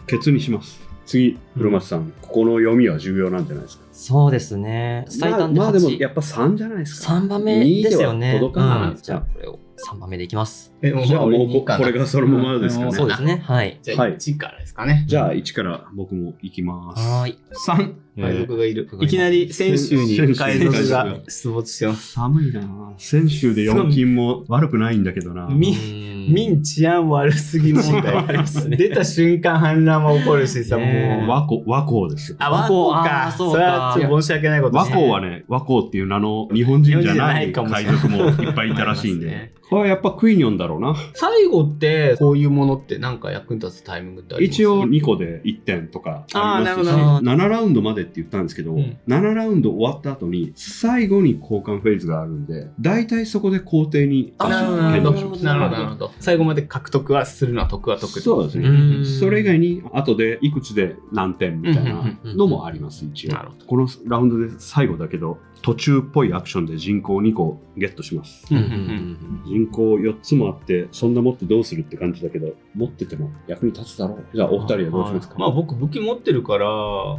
ケツにします。次、古松さん、ここの読みは重要なんじゃないですか。そうですね。最短で8。まあでもやっぱ3じゃないですか。 3番目ですよね。 2では届かないうんじゃあ、これを3番目でいきます。えもじゃあもうこ俺れがそのままですかね。そうですね。はい。じゃあはい1からですかね。じゃあ1から僕も行きます。はーい。 3。海賊がいる。いきなり先週に海賊が出没してます。寒いなぁ。先週で4金も悪くないんだけどな。民治安悪すぎ問題。出た瞬間反乱も起こるしさ、ねもう。和光ですよ。あ、和光あか。そうかそれはちょっと申し訳ないこと和です光はね、和光っていう名の日本人じゃない日本人海じゃないかもしれない賊もいっぱいいたらしいんありますでね。これはやっぱクイニョンだろうな。最後って、こういうものってなんか役に立つタイミングってあります一応2個で1点とかありますし、あーなるほど7ラウンドまでって言ったんですけど、うん7ラウンド終わった後に最後に交換フェーズがあるんで、大体そこで皇帝にあなるほど、なるほど。変動します。なるほど、なるほど。最後まで獲得はするのは得は得ってことそうですねうん。それ以外に後でいくつで何点みたいなのもあります、一応なるほど。このラウンドで最後だけど途中っぽいアクションで人口2個ゲットします。うんうんうん人口4つもあってそんな持ってどうするって感じだけど、持ってても役に立つだろう。じゃあお二人はどうしますか？まあ僕武器持ってるから、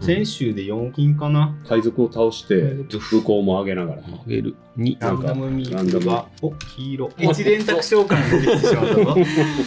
先週で4金かな。海賊を倒して武功も上げながら。あげる。2。ラなんかンダムミランダムーが、お、黄色。1連卓召喚が出てきてしまったぞ。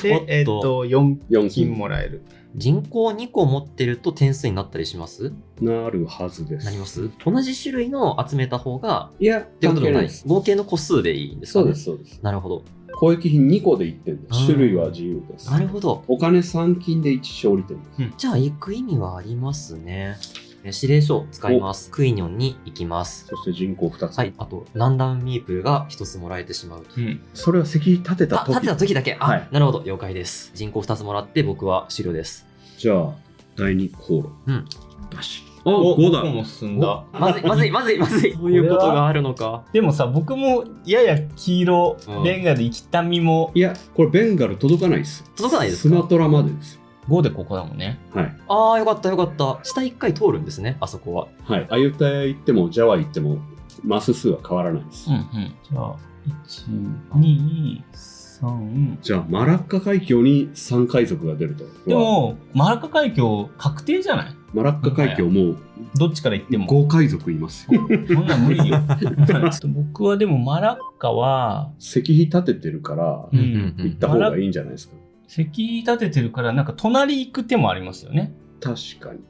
で、4 4金もらえる。人口2個持ってると点数になったりしますなるはずです。なります同じ種類の集めた方が、いや、ってことでもないです。合計の個数でいいんですかね。そうです、そうです。なるほど。攻撃品2個で1点です。種類は自由です。なるほど。お金3金で1勝利点です。じゃあ行く意味はありますね。指令書を使います。クイニョンに行きます。そして人口2つ。はい。あと、ランダムミープルが1つもらえてしまう。うん。それは石立てたあ、時。立てた時だけ。あ、はいなるほど。了解です。人口2つもらって僕は終了です。じゃあ、第2航路。うん。だし。あ、5だ。も進んだ。まずい、まずい、まずい、まずい。そういうことがあるのか。でもさ、僕もやや黄色うんレンガで生きた身もいや、これベンガル届かないです。届かないですかスマトラまでです。 5でここだもんね。はい。ああ、よかったよかった。下1回通るんですね、あそこは。はい。アユタヤ行っても、ジャワ行っても、マス数は変わらないです。うんうん。じゃあ、1、2、3。じゃあ、マラッカ海峡に3海賊が出ると。でも、マラカ海峡確定じゃない？マラッカ海峡もどっちから行っても。 5海賊いますよ。そんなん無理よ。僕はでもマラッカは、石碑立ててるからうん行った方がいいんじゃないですか。石立ててるから、なんか隣行く手もありますよね。確かに。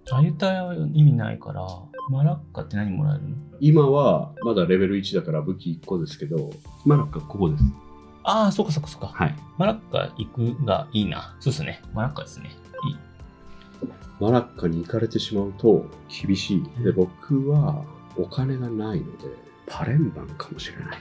アユタヤは意味ないから、マラッカって何もらえるの？今はまだレベル1だから武器1個ですけど、マラッカここです。ああ、そっかそっかそっか。はい。マラッカ行くがいいな。そうですね。マラッカですね。いい。マラッカに行かれてしまうと厳しい。で、僕はお金がないので、パレンバンかもしれないな。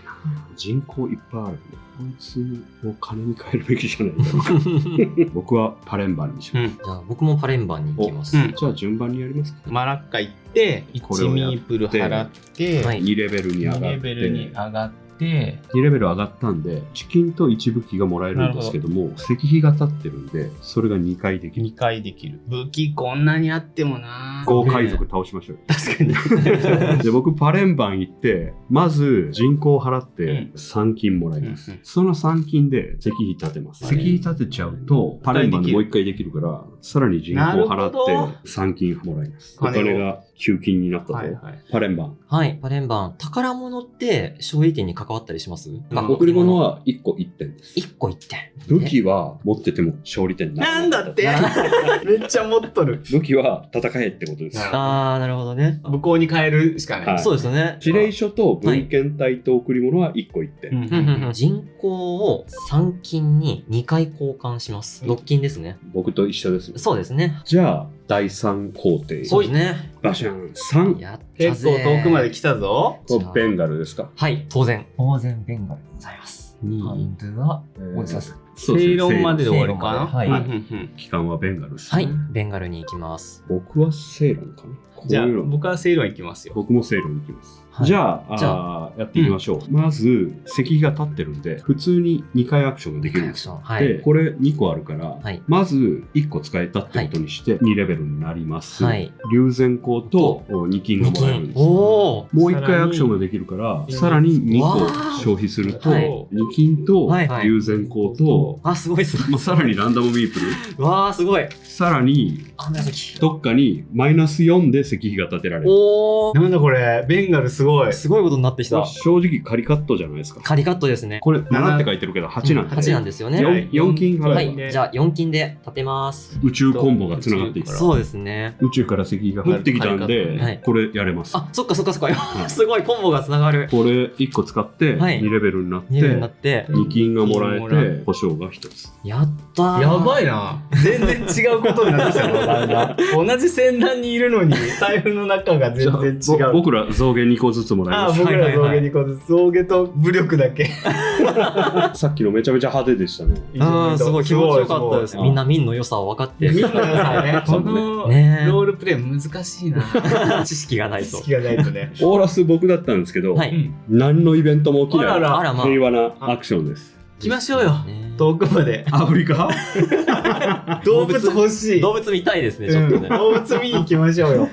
人口いっぱいあるんで、こいつを金に変えるべきじゃないだろうか。僕はパレンバンにします。じゃあ僕もパレンバンに行きます。うんじゃあ順番にやりますか。マラッカ行って、1これをやってミープル払って、はい2レベルに上がっ2て、レベルに上がって、 2レベル上がったんで、チキンと1武器がもらえるんですけども、石碑が立ってるんで、それが2回できる。 2回できる。武器こんなにあってもな。5海賊倒しましょうよ。確かに。で、僕パレンバン行ってまず人口払って3金もらいます、うんうんその3金で石碑立てます。石碑立てちゃうとパレンバンでもう1回できるからさらに人口払なるほどって3金もらいます。お金を金が9金になったと、はいはい。パレンバン。はい、パレンバン。宝物って勝利点に関わったりします？贈り物は1個1点です。 1個1点。武器は持ってても勝利点になる。なんだってめっちゃ持っとる。武器は戦えってことです。あー、なるほどね。向こうに変えるしかない。はいそうですよね。指令書と文献体と贈り物は1個1点、うん人口を3金に2回交換します。6金ですね。僕と一緒です。そうですね。じゃあ第3工程。そうですね。バシャン3。やったぜ。結構遠くまで来たぞ。これベンガルですか？はい、当然。当然、ベンガルでございます。ハンドは、おじさす。そうですね正論までで終わりかな。はいうんうんうん期間はベンガルです、はい、ベンガルに行きます。僕はセイロンかな。こうじゃあいうの僕は正論行きますよ。僕もセイロン行きます。はいじゃあ、じゃやっていきましょう。まず、石碑が立ってるんで、普通に2回アクションができるんですよ。はい。で、これ2個あるから、はいまず1個使えたってことにして2レベルになります。はい。龍涎香と2金がもらえるんです。おー。もう1回アクションができるから、さらに2個わー消費すると、はい2金とはいはい龍涎香と、あ、すごいっす。まあ、さらにランダムミープル、わー、すごい。さらにあ、紫。どっかにマイナス4で石碑が立てられる。おー。なんだこれ、ベンガルすごい。すごいことになってきた。正直カリカットじゃないですか。カリカットですね。これ7って書いてるけど8なんで、 8なんですよね。はい4金払はえばい。じゃあ、4金で立てます。宇宙コンボがつながっていく。そうですね。宇宙から石碑が降ってきたんカリカットで、はいこれやれます。あ、そっかそっかそっか。すごい、コンボがつながる。これ1個使ってはい2レベルになって、 2レベルになって。 2金がもらえ二金もらて、保証が1つ。やったー。やばいな。全然違うことになってきたの、だんだん同じ戦団にいるのに、財布の中が全然違う。僕ら増減2個ずつもらいああ、ます。僕ら象牙にこう、象牙と武力だけ。さっきのめちゃめちゃ派手でしたね。あー、すごい気持ちよかったです。ごいみんな民の良さを分かって。みんなのさね、このねロールプレイ難しいな。知識がないと知。識がないとね。オーラス僕だったんですけど、はいうん何のイベントも起きないあららあらまあ。平和なアクションです。行きましょうよ。ね遠くまで。アフリカ動物欲しい。動物見たいですね、ちょっとね。動物見に行きましょうよ。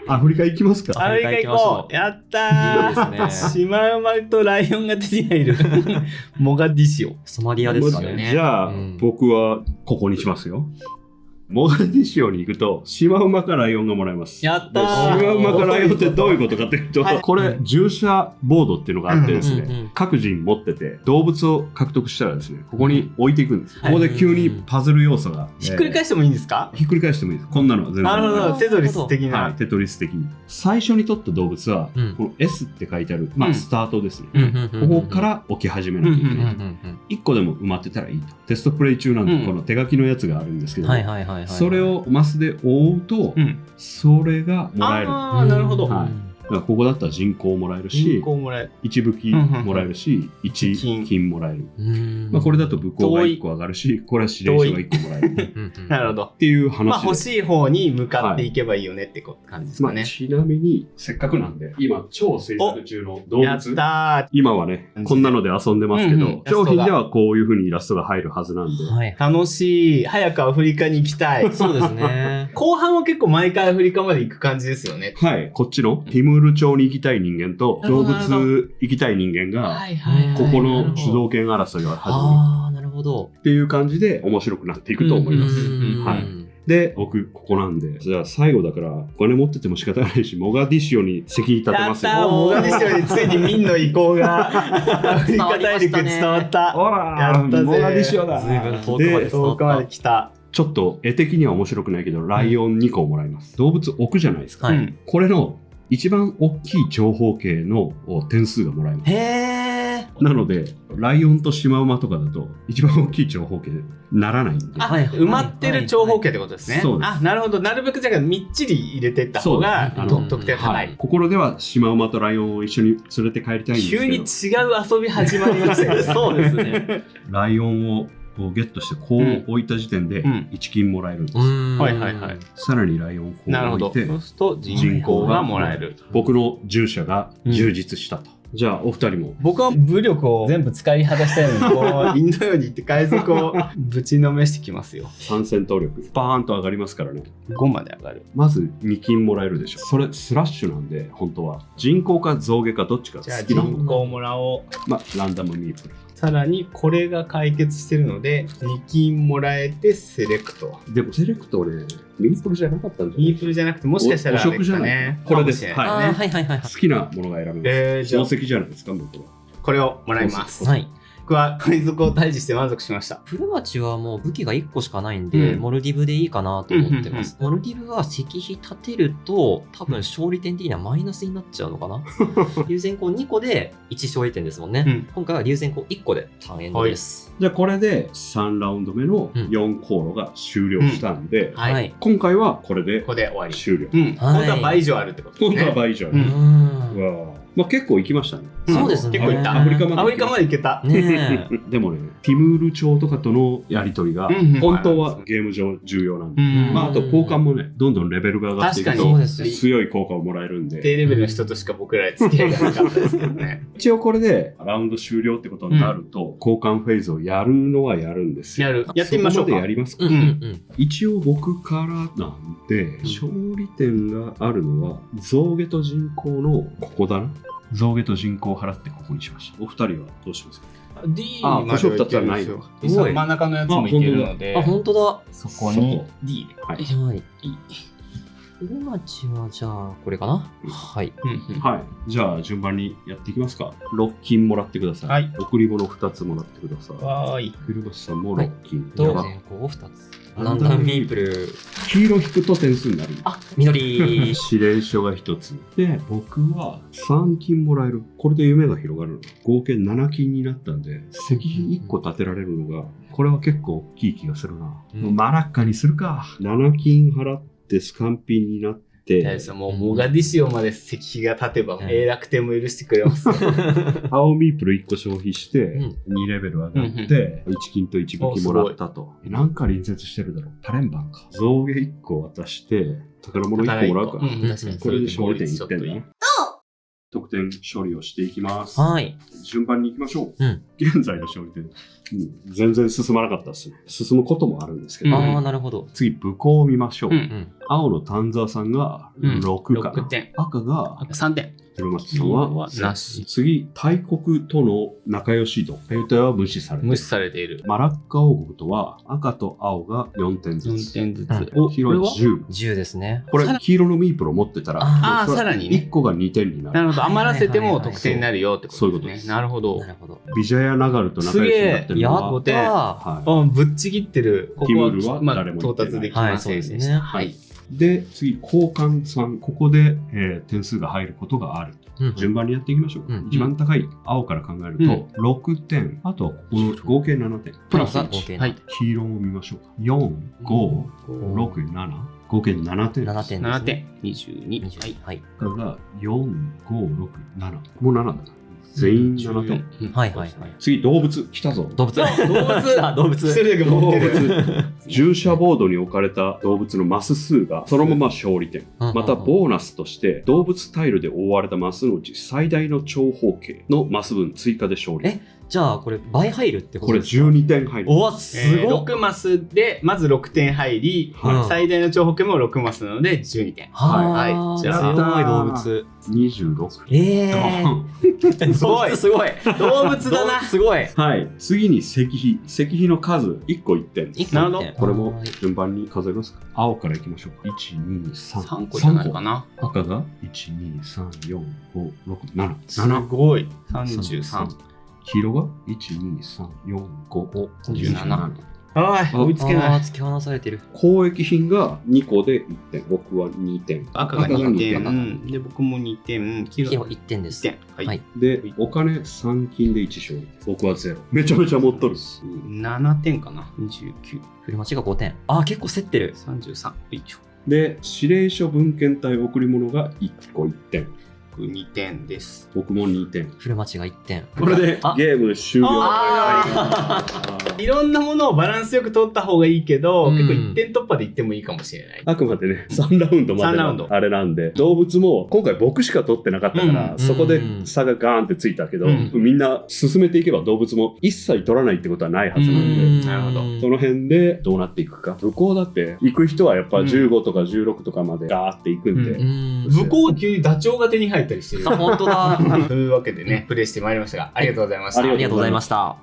アフリカ行きますか？アメリカ行こう。やったー。いいですねシマウマとライオンが手に入る。モガディシオ。ソマリアですかね。ねじゃあ、うん僕はここにしますよ。モガディシオに行くとシマウマかライオンがもらえます。やったでー。シマウマかライオンってどういうことかというと、はいこれ従者ボードっていうのがあってですね、うんうんうん各人持ってて動物を獲得したらですね、ここに置いていくんです。はいここで急にパズル要素が、ひっくり返してもいいんですか？ひっくり返してもいいです。こんなのは全然なるほど。なるほどテトリス的は、。ないテトリス的に。最初に取った動物は、うんこの S って書いてある、うんスタートですね。うんうんうんうんここから置き始めなきゃいけない。うんうんうん1個でも埋まってたらいいと。テストプレイ中なんで、うんこの手書きのやつがあるんですけど、うん。はいはいはいはい。それをマスで覆うと、うん。それがもらえる。ああ、なるほど。はいだからここだったら人口もらえるし人、口もらえる。 1武器もらえるし、1金もらえる。うん。まあ、これだと武功が1個上がるし、これは指令書が1個もらえる。っうんうんなるほど。ていう話で。まあ欲しい方に向かっていけばいいよねって感じですかね。ちなみに、せっかくなんで、今、超制作中の動やっ物。た今はね、こんなので遊んでますけど、うんうん商品ではこういう風にイラストが入るはずなんで、はい。ー。楽しい。早くアフリカに行きたい。そうですね。後半は結構毎回アフリカまで行く感じですよね。はい、こっちのティムール町に行きたい人間と動なるほど物行きたい人間が、いはいここの主導権争いが始まるああ、なるほど。っていう感じで面白くなっていくと思います。うんはいで、僕、ここなんで、じゃあ最後だから、お金持ってても仕方ないし、モガディシオに席立てやますよ。ったー、モガディシオについに民の意向がアフリカ大陸に伝わった。ほらやったぜモガディシオだ。随分遠くまで遠くまで来た。ちょっと絵的には面白くないけど、ライオン2個もらいます。動物置くじゃないですか。はいうんこれの一番大きい長方形の点数がもらえます。へー。なので、ライオンとシマウマとかだと、一番大きい長方形にならないんで。あ、はい埋まってる長方形ってことですね。そうですあ、なるほど。なるべくじゃあみっちり入れていった方がそうですね得点高。はいい。心ではシマウマとライオンを一緒に連れて帰りたいんですけど、急に違う遊び始まりましたけど。そうですね。ライオンをこうゲットしてこう置いた時点でうん1金もらえるんです。はいはいはい。さらにライオンをこうなるほど。置いてそうすると人口がもらえる。僕の従者が充実したと。じゃあお二人も僕は武力を全部使い果たしたように、こう、インド洋に行って海賊をぶちのめしてきますよ。参戦闘力バーンと上がりますからね。 5まで上がる。まず2金もらえるでしょ。それスラッシュなんで本当は人口か象牙かどっちか好じゃあきなの。人口をもらおう。まあランダムミープル。さらにこれが解決してるので、2金もらえてセレクト。でもセレクト俺ミープルじゃなかったんじゃないミープルじゃなくて、もしかしたらあれお食じゃないね。これですかもしれないあーはいはいはいはい。好きなものが選べます。じゃあ宝石じゃないですか僕は。これをもらいます。はい。僕は海賊を退治して満足しました。プルマチはもう武器が1個しかないんで、うんモルディブでいいかなと思ってます。モルディブは石碑立てると、多分勝利点的にはマイナスになっちゃうのかな。流線光2個で1勝利点ですもんね。うん今回は流線光1個でターンエンドです。じゃあこれで3ラウンド目のうん4航路が終了したんで、はい。はい。今回はこれでここで終わり。終了。うん。今はい度は倍以上あるってことです今ね。度は倍以上ある。うんうわまあ、結構行きましたね。そうですね。結構いったアフリカまでアフリカまで行けた。ねえ。でもね、ティムール朝とかとのやり取りがうん本当はゲーム上重要なんで、うんまあ、あと交換もね、どんどんレベルが上がっていくと確かにそうですよ強い効果をもらえるんで、低レベルの人としか僕らで付き合いがなかったですけどね。一応これでラウンド終了ってことになると、交換フェーズをやるのはやるんですよ。やる。やってみましょうかそこまでや。りますか、うんうんうん。一応僕からなんで、勝利点があるのは象牙と人口のここだな。象牙と人口を払ってここにしました。お二人はどうしますか？ D あまではいけるんですよ。星二つはないの実は真ん中のやつもいけるのであ、、本当だ。そこに D で。はい。はい。プルマチはじゃあ、これかな。はい。うんうんはい。じゃあ順番にやっていきますか。6金もらってください。はい贈り物2つもらってください。わーい。古橋さんもはい6金。と、やば全校を2つ。ランダムミープル。黄色引くと点数になる。あ、緑。指令書が1つ。で、僕は3金もらえる。これで夢が広がるの。合計7金になったんで、石碑1個立てられるのが、これは結構大きい気がするな。うんマラッカにするか。7金払ってスカンピンになって、もうモガディシオまで石碑が立てば、うん永楽天も許してくれますよ。青ミープル1個消費して、うん2レベル上がって、1金と1武器もらったと。なんか隣接してるだろう。タレンバンか。象牙1個渡して、宝物1個もらうか。うん確かに。これで勝利点1点だいいな。得点処理をしていきます。はい。順番に行きましょう。うん現在の勝利点、全然進まなかったですね。進むこともあるんですけど、うんああ、なるほど。次、武功を見ましょう。うんうん。青の丹沢さんが6かな。 6点。赤が3点。広松さんはなし。次、大国との仲良し度。ペイトヤは無視されてる無視されている。マラッカ王国とは赤と青が4点ずつ。 4点ずつ。うんお、黄色は10。 10ですね。これ、黄色のミープルを持ってたら、あーさらにね1個が2点になる。なるほど。余らせても得点になるよってことですね。そういうことですなるほどな。るほど。ビジャヤナガルと仲良しになってるのは、5点。はあ、ぶっちぎってる。ここティムールはまあ、誰も言ってない到達できませんでした。はいそうですねはい。い。で、次、交換さん。ここで、点数が入ることがある。うん順番にやっていきましょうか。うん一番高い青から考えると、6点。あとはここの合計7点。プラスが合1。計はい。黄色を見ましょうか。4、5、6、7。合計7点。 7点です、ね。 7点。22。 20はい。はい。これが4、5、6、7。もう7だな。全員7点。うんはいはいはい。次、動物。来たぞ。動物。動物来た動物。一人だけ持ってる。従者ボードに置かれた動物のマス数がそのまま勝利点。うんまたボーナスとして動物タイルで覆われたマスのうち最大の長方形のマス分追加で勝利。じゃあこれ倍入るってこことれですか？12点入る。おわすごっ、 6マスでまず6点入り、はい最大の重宝も6マスなので12点。はい、はいじゃあ強い動物。 26。すごいすごい動物だな。すごい。はい。次に石碑。石碑の数1個1点。なるほどこれも順番に数えますか。青からいきましょうか。1、2、3。 3個じゃないかな。赤が1、2、3、4、5、6、7。す7。ごい。33。黄色が1、2、3、4、5、17。ああ、追いつけない。突き放されてる。交易品が2個で1点。僕は2点。赤が2点。赤がうんで、僕も2点。黄色黄色1点です。 1点。はい。はい。で、お金3金で1勝利。僕は0。めちゃめちゃ持っとる。 7点かな。29。振り待ちが5点。あ、結構競ってる。 33。よいしょ。で、指令書文献体贈り物が1個1点。僕2点です。僕も2点。振り待ちが1点。これであゲーム終了。あいろんなものをバランスよく取った方がいいけど、うん結構1点突破でいってもいいかもしれない。あくまでね、3ラウンドまで3ラウンドのあれなんで、動物も今回僕しか取ってなかったから、うんそこで差がガーンってついたけど、うんみんな進めていけば動物も一切取らないってことはないはずなんで、うんなるほどその辺でどうなっていくか。向こうだって行く人はやっぱ15とか16とかまでガーって行くんで、うん。向こう急にダチョウが手に入ったりしてる。あ、本当だ。というわけでね、プレイしてまいりましたが、ありがとうございました。ありありがとうございました。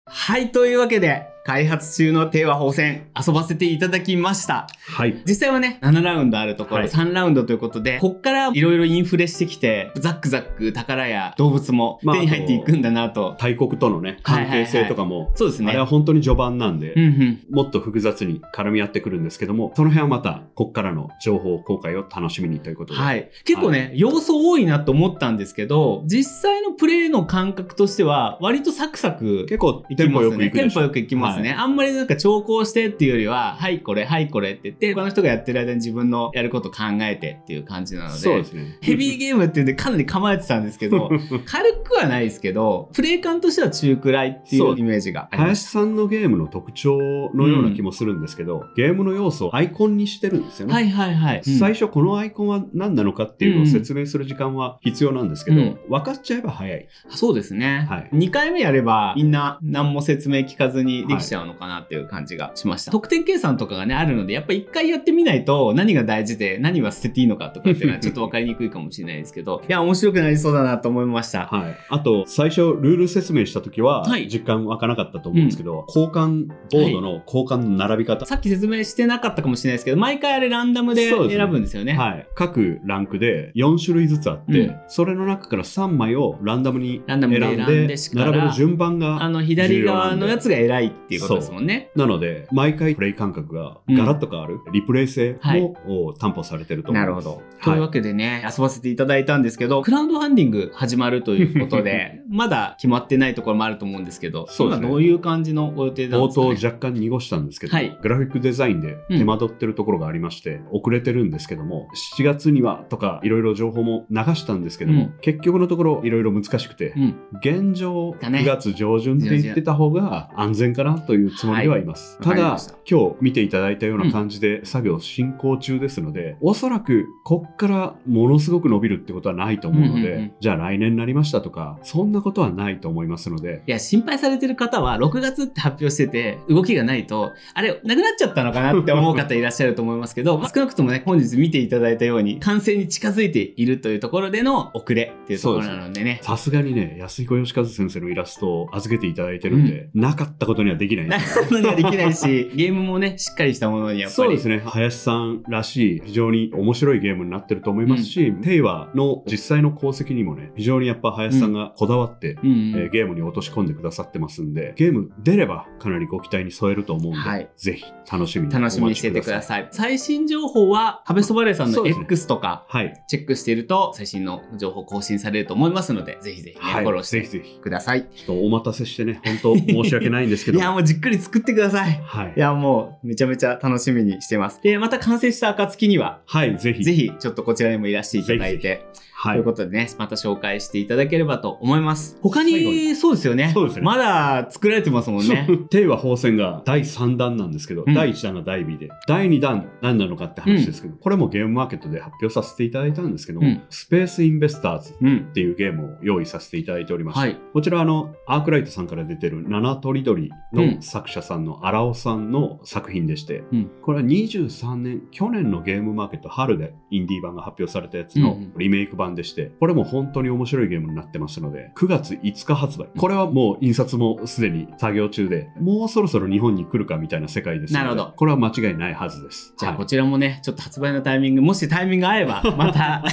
はい、というわけで、開発中の帝和宝泉遊ばせていただきました。はい。実際はね、7ラウンドあるところ、はい3ラウンドということで、こっからいろいろインフレしてきて、ザックザック宝や動物も手に入っていくんだなと。大国とのね、関係性とかも、そうですね。あれは本当に序盤なんで、うんうん。もっと複雑に絡み合ってくるんですけども、その辺はまた、こっからの情報公開を楽しみにということで。はい。結構ね、要素多いなと思ったんですけど、実際のプレイの感覚としては、割とサクサク結構いテンポきますね。よくいくでしょ。テンポよくいきますね。あんまりなんか長考してっていうよりは、はいこれ、はいこれって言って、他の人がやってる間に自分のやること考えてっていう感じなので、そうですね。ヘビーゲームっていうんでかなり構えてたんですけど、軽くはないですけど、プレイ感としては中くらいっていそううイメージがありま林す。さんのゲームの特徴のような気もするんですけど、ゲームの要素をアイコンにしてるんですよね。はいはいはい。最初このアイコンは何なのかっていうのを説明する時間は必要なんですけど、うん分かっちゃえば早い。そうですね、はい2回目やればみんな何も説明聞かずにできちゃうのかなっていう感じがしました。得点計算とかがねあるので、やっぱ1回やってみないと何が大事で何は捨てていいのかとかっていうのはちょっと分かりにくいかもしれないですけど、いや面白くなりそうだなと思いました。はい。あと、最初ルール説明した時ははい実感湧かなかったと思うんですけど、交換ボードの交換の並び方。さっき説明してなかったかもしれないですけど、毎回あれランダムでそうですね選ぶんですよね。はい、各ランクで4種類ずつあって、うんそれの中から3枚をランダムにランダムで選ん選んででしから並べる順番が左側のやつが偉いっていうことですもんね。なので毎回プレイ感覚がガラッと変わる、リプレイ性はいも担保されてると思います。なるほど。はいというわけでね、遊ばせていただいたんですけど、クラウドファンディング始まるということで、まだ決まってないところもあると思うんですけど、そうですね今どういう感じのご予定なん冒ですかね。頭若干濁したんですけど、はいグラフィックデザインで手間取ってるところがありまして、遅れてるんですけども、7月にはとかいろいろ情報も流したんですけども、うん結局のところいろいろ難しくて、うん。現状だね9月上旬って言ってた方が安全かなというつもりではいます。はいわかただりました今日見ていただいたような感じで作業進行中ですので、おそらくこっからものすごく伸びるってことはないと思うので、うんうんうんじゃあ来年になりましたとかそんなことはないと思いますので、いや、心配されてる方は、6月って発表してて、動きがないと、あれ、なくなっちゃったのかなって思う方いらっしゃると思いますけど、少なくともね、本日見ていただいたように、完成に近づいているというところでの遅れっていうところなのでね。さすがにね安彦義和先生のイラストを預けていただいてるんで、なかったことにはできないなのにはできないし、ゲームもね、しっかりしたものにやっぱり。そうですね。林さんらしい非常に面白いゲームになってると思いますし、テイワの実際の功績にもね、非常にやっぱ林さんがこだわって、うんうんゲームに落とし込んでくださってますんで、ゲーム出ればかなりご期待に添えると思うんで、はいぜひ楽しみに楽しみにしててください。最新情報は、ハベストバレーさんのそうですね X とか、はい。チェックしていると、最新の情報更新されると思いますので、ぜひぜひね、はいフォローしてぜひぜひ。ください。ちょっとお待たせしてね、本当申し訳ないんですけど。いや、もうじっくり作ってください。はいい。や、もうめちゃめちゃ楽しみにしてます。で、また完成した暁には、はい、ぜひ。ぜひちょっとこちらにもいらしていただいて、はいということでね、また紹介していただければと思います。他最後に、そうですよね。そうですねまだ作られてますもんね。帝和宝泉が第3弾なんですけど、うん第1弾が第 B で、第2弾何なのかって話ですけど、これもゲームマーケットで発表させていただいたんですけども、うんスペースインベスターズうんっ。ていうゲームを用意させていただいておりまして、はい。こちらアークライトさんから出てる七とりどりの作者さんの荒尾さんの作品でして、うんこれは23年、去年のゲームマーケット春でインディー版が発表されたやつのリメイク版でして、これも本当に面白いゲームになってますので、9月5日発売。これはもう印刷もすでに作業中で、もうそろそろ日本に来るかみたいな世界ですので、なるほどこれは間違いないはずです。じゃあ、はいこちらもね、ちょっと発売のタイミング、もしタイミング合えば、また、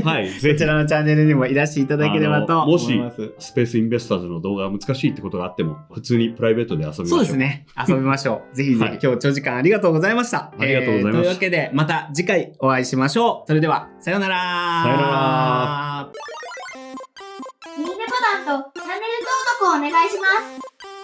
はい、ぜひこちらのチャンネルにもいらしていただければと思います。スペースインベスターズの動画が難しいってことがあっても、普通にプライベートで遊びましょう。そうですね。遊びましょう。ぜひぜひ、はい今日長時間ありがとうございました。ありがとうございますというわけで、また次回お会いしましょう。それでは、さようなら。さようなら。いいねボタンとチャンネル登録をお願いします。